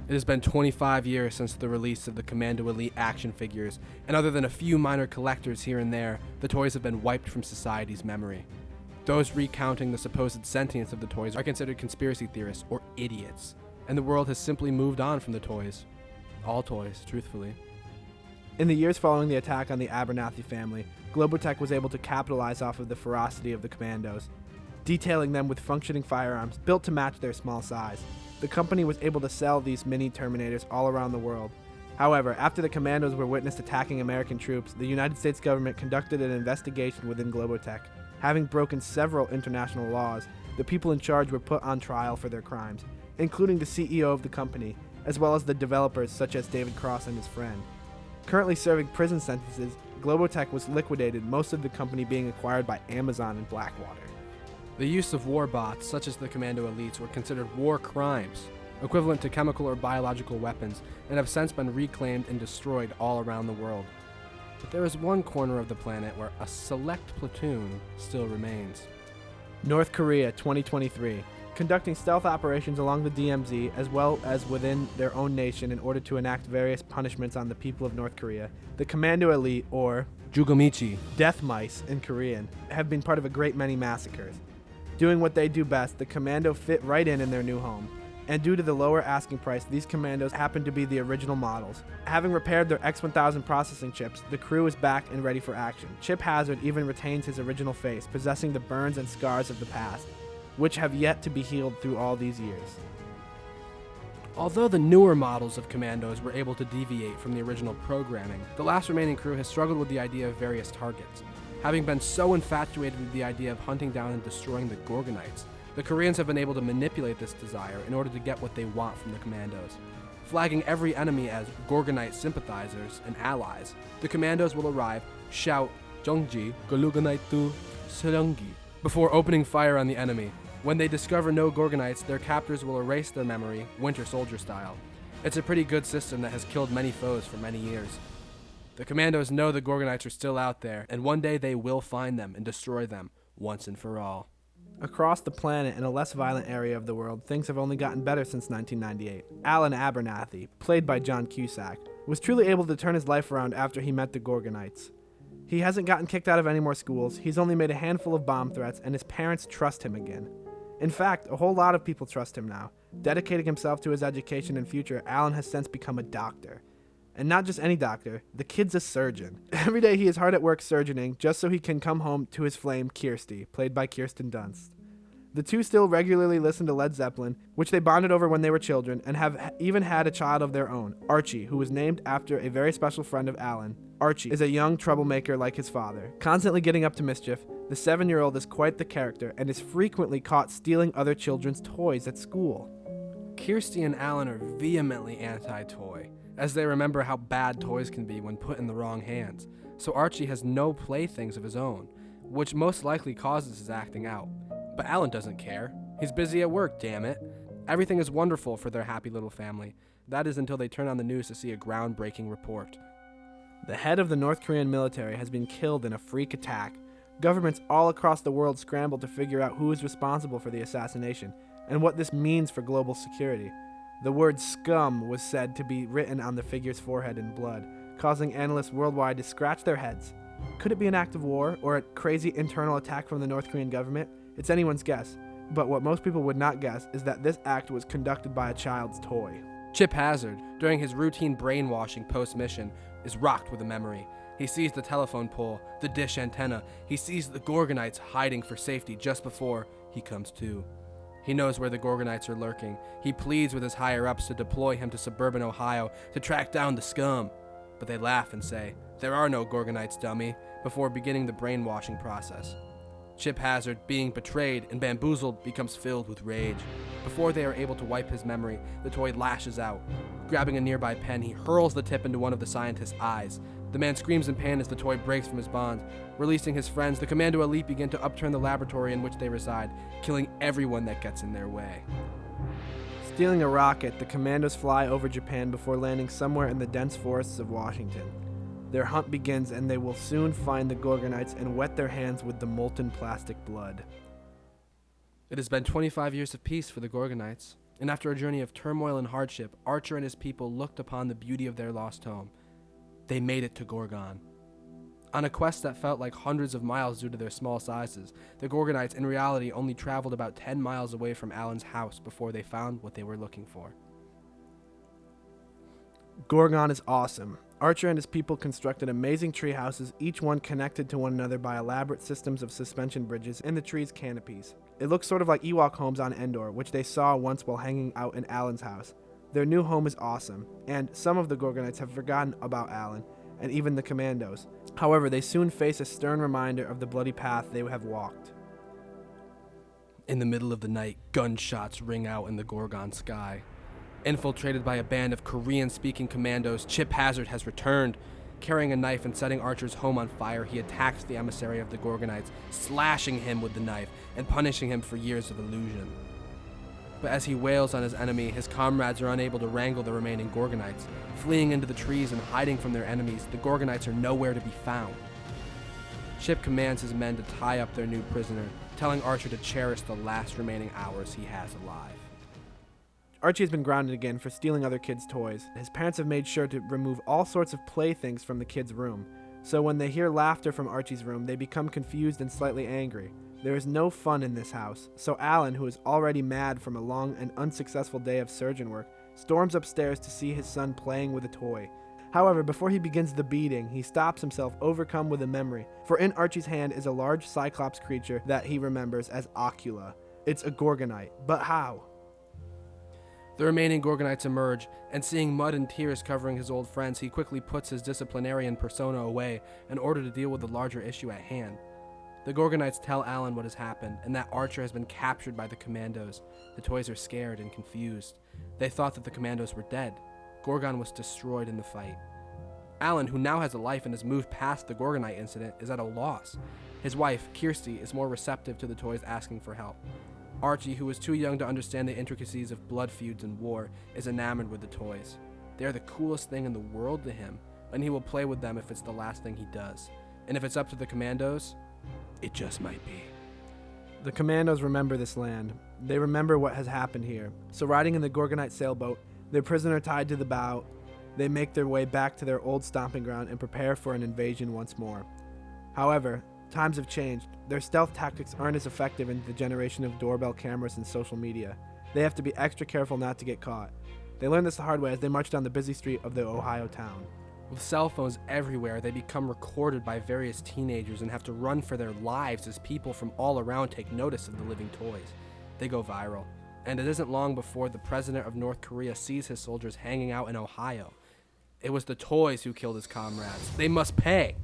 It has been 25 years since the release of the Commando Elite action figures, and other than a few minor collectors here and there, the toys have been wiped from society's memory. Those recounting the supposed sentience of the toys are considered conspiracy theorists or idiots, and the world has simply moved on from the toys. All toys, truthfully. In the years following the attack on the Abernathy family, Globotech was able to capitalize off of the ferocity of the Commandos, detailing them with functioning firearms built to match their small size. The company was able to sell these mini Terminators all around the world. However, after the Commandos were witnessed attacking American troops, the United States government conducted an investigation within Globotech. Having broken several international laws, the people in charge were put on trial for their crimes, including the CEO of the company, as well as the developers such as David Cross and his friend. Currently serving prison sentences, Globotech was liquidated, most of the company being acquired by Amazon and Blackwater. The use of war bots, such as the Commando Elites, were considered war crimes, equivalent to chemical or biological weapons, and have since been reclaimed and destroyed all around the world. But there is one corner of the planet where a select platoon still remains. North Korea 2023, conducting stealth operations along the DMZ as well as within their own nation in order to enact various punishments on the people of North Korea. The Commando Elite, or Jugomichi. Death Mice in Korean, have been part of a great many massacres. Doing what they do best, the Commando fit right in their new home. And due to the lower asking price, these Commandos happen to be the original models. Having repaired their X-1000 processing chips, the crew is back and ready for action. Chip Hazard even retains his original face, possessing the burns and scars of the past, which have yet to be healed through all these years. Although the newer models of Commandos were able to deviate from the original programming, the last remaining crew has struggled with the idea of various targets. Having been so infatuated with the idea of hunting down and destroying the Gorgonites, the Koreans have been able to manipulate this desire in order to get what they want from the Commandos. Flagging every enemy as Gorgonite sympathizers and allies, the Commandos will arrive, shout, Jongji, Golugonite Serongi, before opening fire on the enemy. When they discover no Gorgonites, their captors will erase their memory, Winter Soldier style. It's a pretty good system that has killed many foes for many years. The Commandos know the Gorgonites are still out there, and one day they will find them and destroy them, once and for all. Across the planet in a less violent area of the world, things have only gotten better since 1998. Alan Abernathy, played by John Cusack, was truly able to turn his life around after he met the Gorgonites. He hasn't gotten kicked out of any more schools, he's only made a handful of bomb threats, and his parents trust him again. In fact, a whole lot of people trust him now. Dedicating himself to his education and future, Alan has since become a doctor. And not just any doctor, the kid's a surgeon. Every day he is hard at work surgeoning just so he can come home to his flame, Kirsty, played by Kirsten Dunst. The two still regularly listen to Led Zeppelin, which they bonded over when they were children, and have even had a child of their own, Archie, who was named after a very special friend of Alan. Archie is a young troublemaker like his father. Constantly getting up to mischief, the 7-year-old is quite the character and is frequently caught stealing other children's toys at school. Kirsty and Alan are vehemently anti-toy, as they remember how bad toys can be when put in the wrong hands, so Archie has no playthings of his own, which most likely causes his acting out. But Alan doesn't care. He's busy at work, damn it. Everything is wonderful for their happy little family. That is until they turn on the news to see a groundbreaking report. The head of the North Korean military has been killed in a freak attack. Governments all across the world scramble to figure out who is responsible for the assassination and what this means for global security. The word scum was said to be written on the figure's forehead in blood, causing analysts worldwide to scratch their heads. Could it be an act of war or a crazy internal attack from the North Korean government? It's anyone's guess, but what most people would not guess is that this act was conducted by a child's toy. Chip Hazard, during his routine brainwashing post-mission, is rocked with a memory. He sees the telephone pole, the dish antenna. He sees the Gorgonites hiding for safety just before he comes to. He knows where the Gorgonites are lurking. He pleads with his higher-ups to deploy him to suburban Ohio to track down the scum. But they laugh and say, "There are no Gorgonites, dummy," before beginning the brainwashing process. Chip Hazard, being betrayed and bamboozled, becomes filled with rage. Before they are able to wipe his memory, the toy lashes out. Grabbing a nearby pen, he hurls the tip into one of the scientist's eyes. The man screams in pain as the toy breaks from his bonds. Releasing his friends, the Commando Elite begin to upturn the laboratory in which they reside, killing everyone that gets in their way. Stealing a rocket, the commandos fly over Japan before landing somewhere in the dense forests of Washington. Their hunt begins, and they will soon find the Gorgonites and wet their hands with the molten plastic blood. It has been 25 years of peace for the Gorgonites, and after a journey of turmoil and hardship, Archer and his people looked upon the beauty of their lost home. They made it to Gorgon. On a quest that felt like hundreds of miles due to their small sizes, the Gorgonites in reality only traveled about 10 miles away from Alan's house before they found what they were looking for. Gorgon is awesome. Archer and his people constructed amazing tree houses, each one connected to one another by elaborate systems of suspension bridges in the tree's canopies. It looks sort of like Ewok homes on Endor, which they saw once while hanging out in Alan's house. Their new home is awesome, and some of the Gorgonites have forgotten about Alan, and even the Commandos. However, they soon face a stern reminder of the bloody path they have walked. In the middle of the night, gunshots ring out in the Gorgon sky. Infiltrated by a band of Korean-speaking commandos, Chip Hazard has returned. Carrying a knife and setting Archer's home on fire, he attacks the emissary of the Gorgonites, slashing him with the knife and punishing him for years of illusion. But as he wails on his enemy, his comrades are unable to wrangle the remaining Gorgonites. Fleeing into the trees and hiding from their enemies, the Gorgonites are nowhere to be found. Chip commands his men to tie up their new prisoner, telling Archer to cherish the last remaining hours he has alive. Archie has been grounded again for stealing other kids' toys. His parents have made sure to remove all sorts of playthings from the kids' room. So when they hear laughter from Archie's room, they become confused and slightly angry. There is no fun in this house, so Alan, who is already mad from a long and unsuccessful day of surgeon work, storms upstairs to see his son playing with a toy. However, before he begins the beating, he stops himself, overcome with a memory, for in Archie's hand is a large cyclops creature that he remembers as Ocula. It's a Gorgonite, but how? The remaining Gorgonites emerge, and seeing mud and tears covering his old friends, he quickly puts his disciplinarian persona away in order to deal with the larger issue at hand. The Gorgonites tell Alan what has happened, and that Archer has been captured by the Commandos. The toys are scared and confused. They thought that the Commandos were dead. Gorgon was destroyed in the fight. Alan, who now has a life and has moved past the Gorgonite incident, is at a loss. His wife, Kirsty, is more receptive to the toys asking for help. Archie, who is too young to understand the intricacies of blood feuds and war, is enamored with the toys. They are the coolest thing in the world to him, and he will play with them if it's the last thing he does. And if it's up to the Commandos, it just might be. The Commandos remember this land. They remember what has happened here. So riding in the Gorgonite sailboat, their prisoner tied to the bow, they make their way back to their old stomping ground and prepare for an invasion once more. However, times have changed. Their stealth tactics aren't as effective in the generation of doorbell cameras and social media. They have to be extra careful not to get caught. They learn this the hard way as they march down the busy street of the Ohio town. With cell phones everywhere, they become recorded by various teenagers and have to run for their lives as people from all around take notice of the living toys. They go viral, and it isn't long before the president of North Korea sees his soldiers hanging out in Ohio. It was the toys who killed his comrades. They must pay.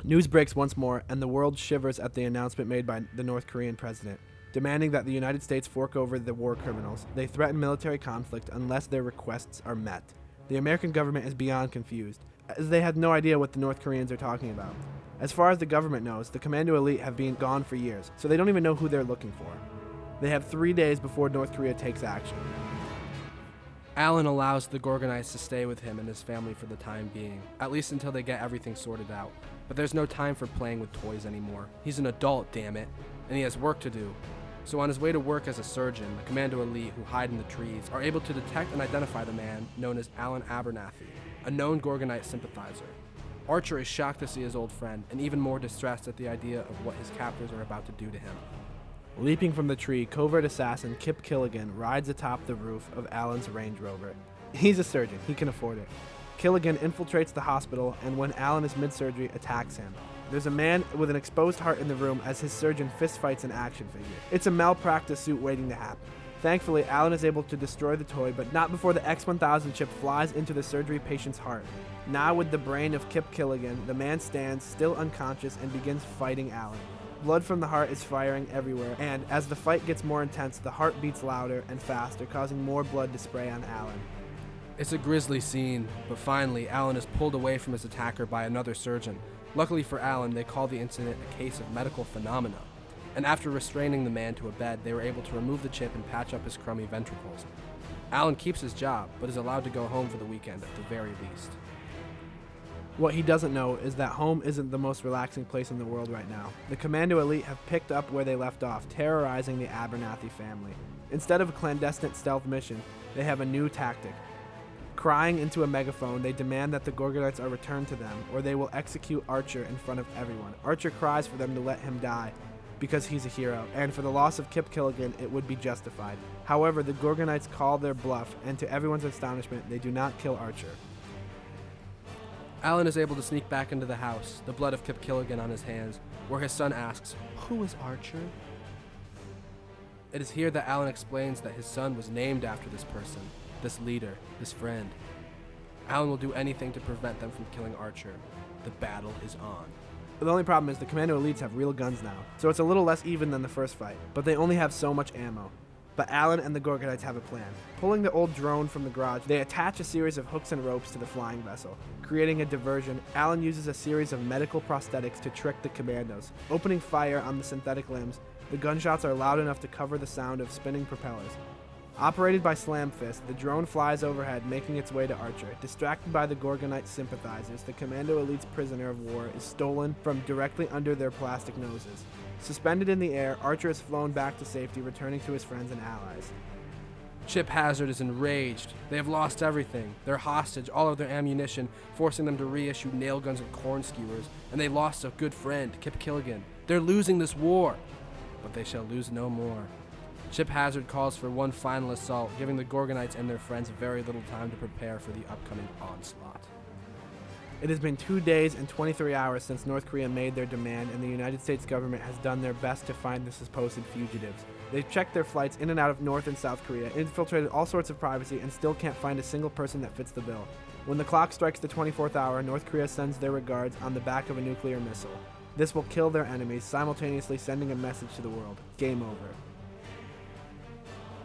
News breaks once more, and the world shivers at the announcement made by the North Korean president, demanding that the United States fork over the war criminals. They threaten military conflict unless their requests are met. The American government is beyond confused, as they have no idea what the North Koreans are talking about. As far as the government knows, the Commando Elite have been gone for years, so they don't even know who they're looking for. They have 3 days before North Korea takes action. Alan allows the Gorgonites to stay with him and his family for the time being, at least until they get everything sorted out. But there's no time for playing with toys anymore. He's an adult, damn it, and he has work to do. So on his way to work as a surgeon, the Commando Elite, who hide in the trees, are able to detect and identify the man known as Alan Abernathy, a known Gorgonite sympathizer. Archer is shocked to see his old friend, and even more distressed at the idea of what his captors are about to do to him. Leaping from the tree, covert assassin Kip Killigan rides atop the roof of Alan's Range Rover. He's a surgeon, he can afford it. Killigan infiltrates the hospital, and when Alan is mid-surgery, attacks him. There's a man with an exposed heart in the room as his surgeon fistfights an action figure. It's a malpractice suit waiting to happen. Thankfully, Alan is able to destroy the toy, but not before the X-1000 chip flies into the surgery patient's heart. Now with the brain of Kip Killigan, the man stands, still unconscious, and begins fighting Alan. Blood from the heart is firing everywhere, and as the fight gets more intense, the heart beats louder and faster, causing more blood to spray on Alan. It's a grisly scene, but finally, Alan is pulled away from his attacker by another surgeon. Luckily for Alan, they call the incident a case of medical phenomena, and after restraining the man to a bed, they were able to remove the chip and patch up his crummy ventricles. Alan keeps his job, but is allowed to go home for the weekend at the very least. What he doesn't know is that home isn't the most relaxing place in the world right now. The Commando Elite have picked up where they left off, terrorizing the Abernathy family. Instead of a clandestine stealth mission, they have a new tactic. Crying into a megaphone, they demand that the Gorgonites are returned to them, or they will execute Archer in front of everyone. Archer cries for them to let him die, because he's a hero, and for the loss of Kip Killigan, it would be justified. However, the Gorgonites call their bluff, and to everyone's astonishment, they do not kill Archer. Alan is able to sneak back into the house, the blood of Kip Killigan on his hands, where his son asks, "Who is Archer?" It is here that Alan explains that his son was named after this person, this leader, this friend. Alan will do anything to prevent them from killing Archer. The battle is on. The only problem is the Commando Elites have real guns now, so it's a little less even than the first fight, but they only have so much ammo. But Alan and the Gorgonites have a plan. Pulling the old drone from the garage, they attach a series of hooks and ropes to the flying vessel. Creating a diversion, Alan uses a series of medical prosthetics to trick the commandos. Opening fire on the synthetic limbs, the gunshots are loud enough to cover the sound of spinning propellers. Operated by Slam Fist, the drone flies overhead, making its way to Archer. Distracted by the Gorgonite sympathizers, the Commando Elite's prisoner of war is stolen from directly under their plastic noses. Suspended in the air, Archer is flown back to safety, returning to his friends and allies. Chip Hazard is enraged. They have lost everything. They're hostage, all of their ammunition, forcing them to reissue nail guns and corn skewers, and they lost a good friend, Kip Killigan. They're losing this war, but they shall lose no more. Chip Hazard calls for one final assault, giving the Gorgonites and their friends very little time to prepare for the upcoming onslaught. It has been 2 days and 23 hours since North Korea made their demand, and the United States government has done their best to find the supposed fugitives. They've checked their flights in and out of North and South Korea, infiltrated all sorts of privacy, and still can't find a single person that fits the bill. When the clock strikes the 24th hour, North Korea sends their regards on the back of a nuclear missile. This will kill their enemies, simultaneously sending a message to the world: game over.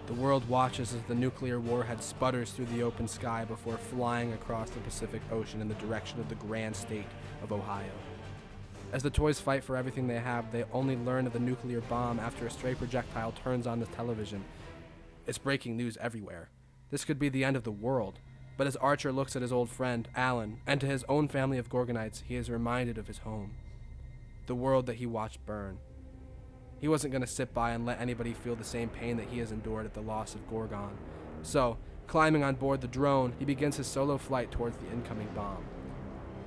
The world watches as the nuclear warhead sputters through the open sky before flying across the Pacific Ocean in the direction of the grand state of Ohio. As the toys fight for everything they have, they only learn of the nuclear bomb after a stray projectile turns on the television. It's breaking news everywhere. This could be the end of the world. But as Archer looks at his old friend, Alan, and to his own family of Gorgonites, he is reminded of his home. The world that he watched burn. He wasn't going to sit by and let anybody feel the same pain that he has endured at the loss of Gorgon. So, climbing on board the drone, he begins his solo flight towards the incoming bomb.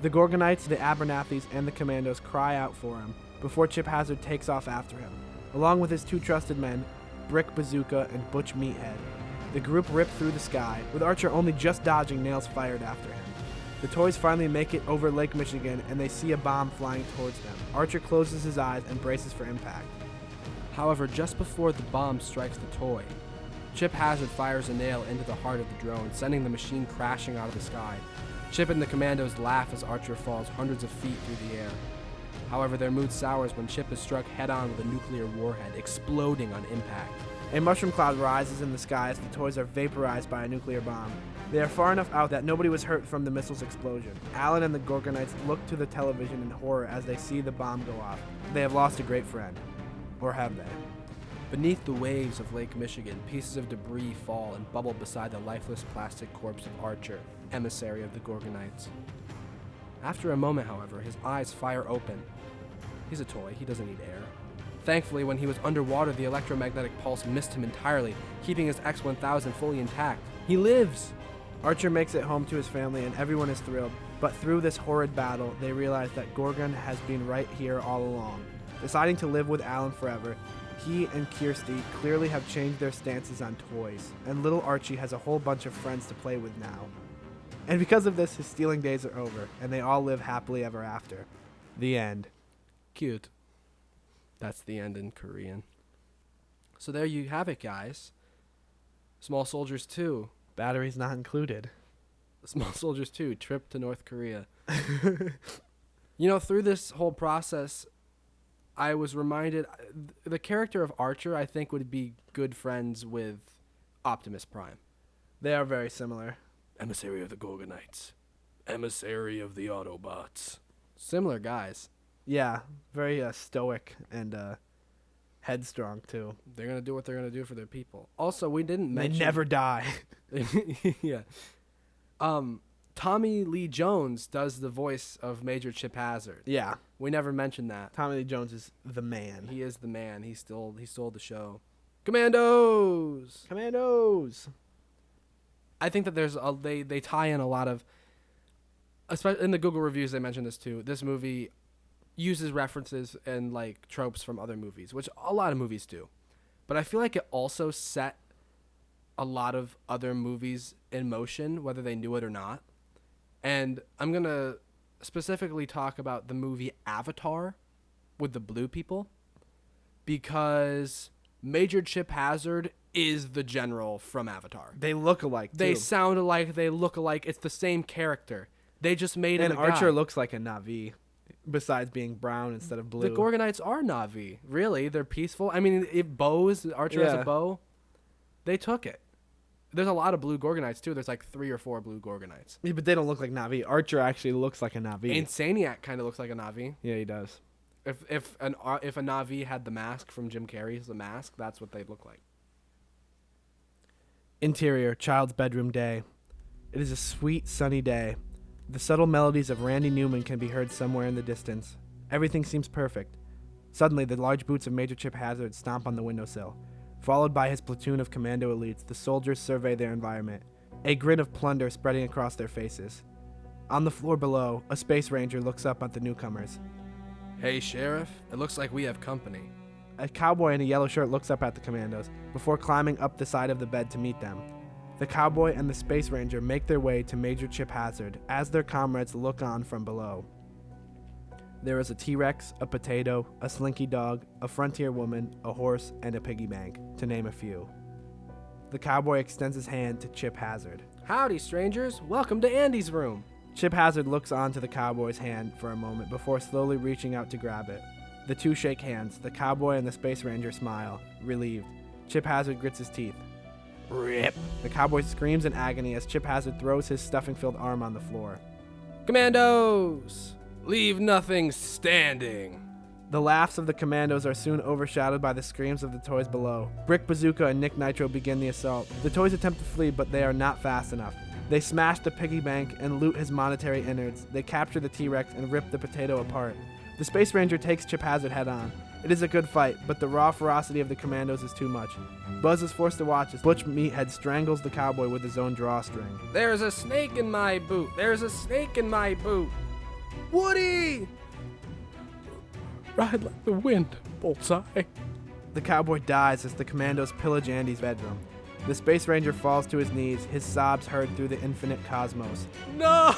The Gorgonites, the Abernathys, and the Commandos cry out for him before Chip Hazard takes off after him, along with his two trusted men, Brick Bazooka and Butch Meathead. The group rip through the sky, with Archer only just dodging nails fired after him. The toys finally make it over Lake Michigan, and they see a bomb flying towards them. Archer closes his eyes and braces for impact. However, just before the bomb strikes the toy, Chip Hazard fires a nail into the heart of the drone, sending the machine crashing out of the sky. Chip and the Commandos laugh as Archer falls hundreds of feet through the air. However, their mood sours when Chip is struck head-on with a nuclear warhead, exploding on impact. A mushroom cloud rises in the sky as the toys are vaporized by a nuclear bomb. They are far enough out that nobody was hurt from the missile's explosion. Alan and the Gorgonites look to the television in horror as they see the bomb go off. They have lost a great friend. Or have they? Beneath the waves of Lake Michigan, pieces of debris fall and bubble beside the lifeless plastic corpse of Archer, emissary of the Gorgonites. After a moment, however, his eyes fire open. He's a toy, he doesn't need air. Thankfully, when he was underwater, the electromagnetic pulse missed him entirely, keeping his X-1000 fully intact. He lives! Archer makes it home to his family and everyone is thrilled, but through this horrid battle, they realize that Gorgon has been right here all along. Deciding to live with Alan forever, he and Kirsty clearly have changed their stances on toys, and little Archie has a whole bunch of friends to play with now. And because of this, his stealing days are over, and they all live happily ever after. The end. Cute. That's the end in Korean. So there you have it, guys. Small Soldiers 2. Batteries not included. Small Soldiers 2, trip to North Korea. Through this whole process, I was reminded the character of Archer, I think, would be good friends with Optimus Prime. They are very similar. Emissary of the Gorgonites. Emissary of the Autobots. Similar guys. Yeah, very stoic and headstrong, too. They're going to do what they're going to do for their people. Also, we didn't mention... They never die. Yeah. Tommy Lee Jones does the voice of Major Chip Hazard. Yeah. We never mentioned that. Tommy Lee Jones is the man. He is the man. He stole the show. Commandos! Commandos! I think that they tie in a lot of... Especially in the Google reviews, they mentioned this too. This movie uses references and like tropes from other movies, which a lot of movies do. But I feel like it also set a lot of other movies in motion, whether they knew it or not. And I'm going to specifically talk about the movie Avatar with the blue people, because Major Chip Hazard is the general from Avatar. They look alike, too. They sound alike. They look alike. It's the same character. They just made him And a Archer guy. looks like a Na'vi, besides being brown instead of blue. The Gorgonites are Na'vi. Really, they're peaceful. I mean, if Archer has a bow, they took it. There's a lot of blue Gorgonites too. There's like 3 or 4 blue Gorgonites. Yeah, but they don't look like Na'vi. Archer actually looks like a Na'vi. And Saniac kind of looks like a Na'vi. Yeah, he does. If a Na'vi had the mask from Jim Carrey's The Mask, that's what they'd look like. Interior, child's bedroom day. It is a sweet, sunny day. The subtle melodies of Randy Newman can be heard somewhere in the distance. Everything seems perfect. Suddenly, the large boots of Major Chip Hazard stomp on the windowsill. Followed by his platoon of commando elites, the soldiers survey their environment, a grin of plunder spreading across their faces. On the floor below, a space ranger looks up at the newcomers. Hey, Sheriff, it looks like we have company. A cowboy in a yellow shirt looks up at the commandos, before climbing up the side of the bed to meet them. The cowboy and the space ranger make their way to Major Chip Hazard as their comrades look on from below. There is a T-Rex, a potato, a slinky dog, a frontier woman, a horse, and a piggy bank, to name a few. The cowboy extends his hand to Chip Hazard. Howdy, strangers. Welcome to Andy's room. Chip Hazard looks onto the cowboy's hand for a moment before slowly reaching out to grab it. The two shake hands. The cowboy and the space ranger smile, relieved. Chip Hazard grits his teeth. Rip! The cowboy screams in agony as Chip Hazard throws his stuffing-filled arm on the floor. Commandos! Leave nothing standing. The laughs of the commandos are soon overshadowed by the screams of the toys below. Brick Bazooka and Nick Nitro begin the assault. The toys attempt to flee, but they are not fast enough. They smash the piggy bank and loot his monetary innards. They capture the T-Rex and rip the potato apart. The Space Ranger takes Chip Hazard head on. It is a good fight, but the raw ferocity of the commandos is too much. Buzz is forced to watch as Butch Meathead strangles the cowboy with his own drawstring. There's a snake in my boot. There's a snake in my boot. Woody! Ride like the wind, Bullseye. The cowboy dies as the commandos pillage Andy's bedroom. The Space Ranger falls to his knees, his sobs heard through the infinite cosmos. No!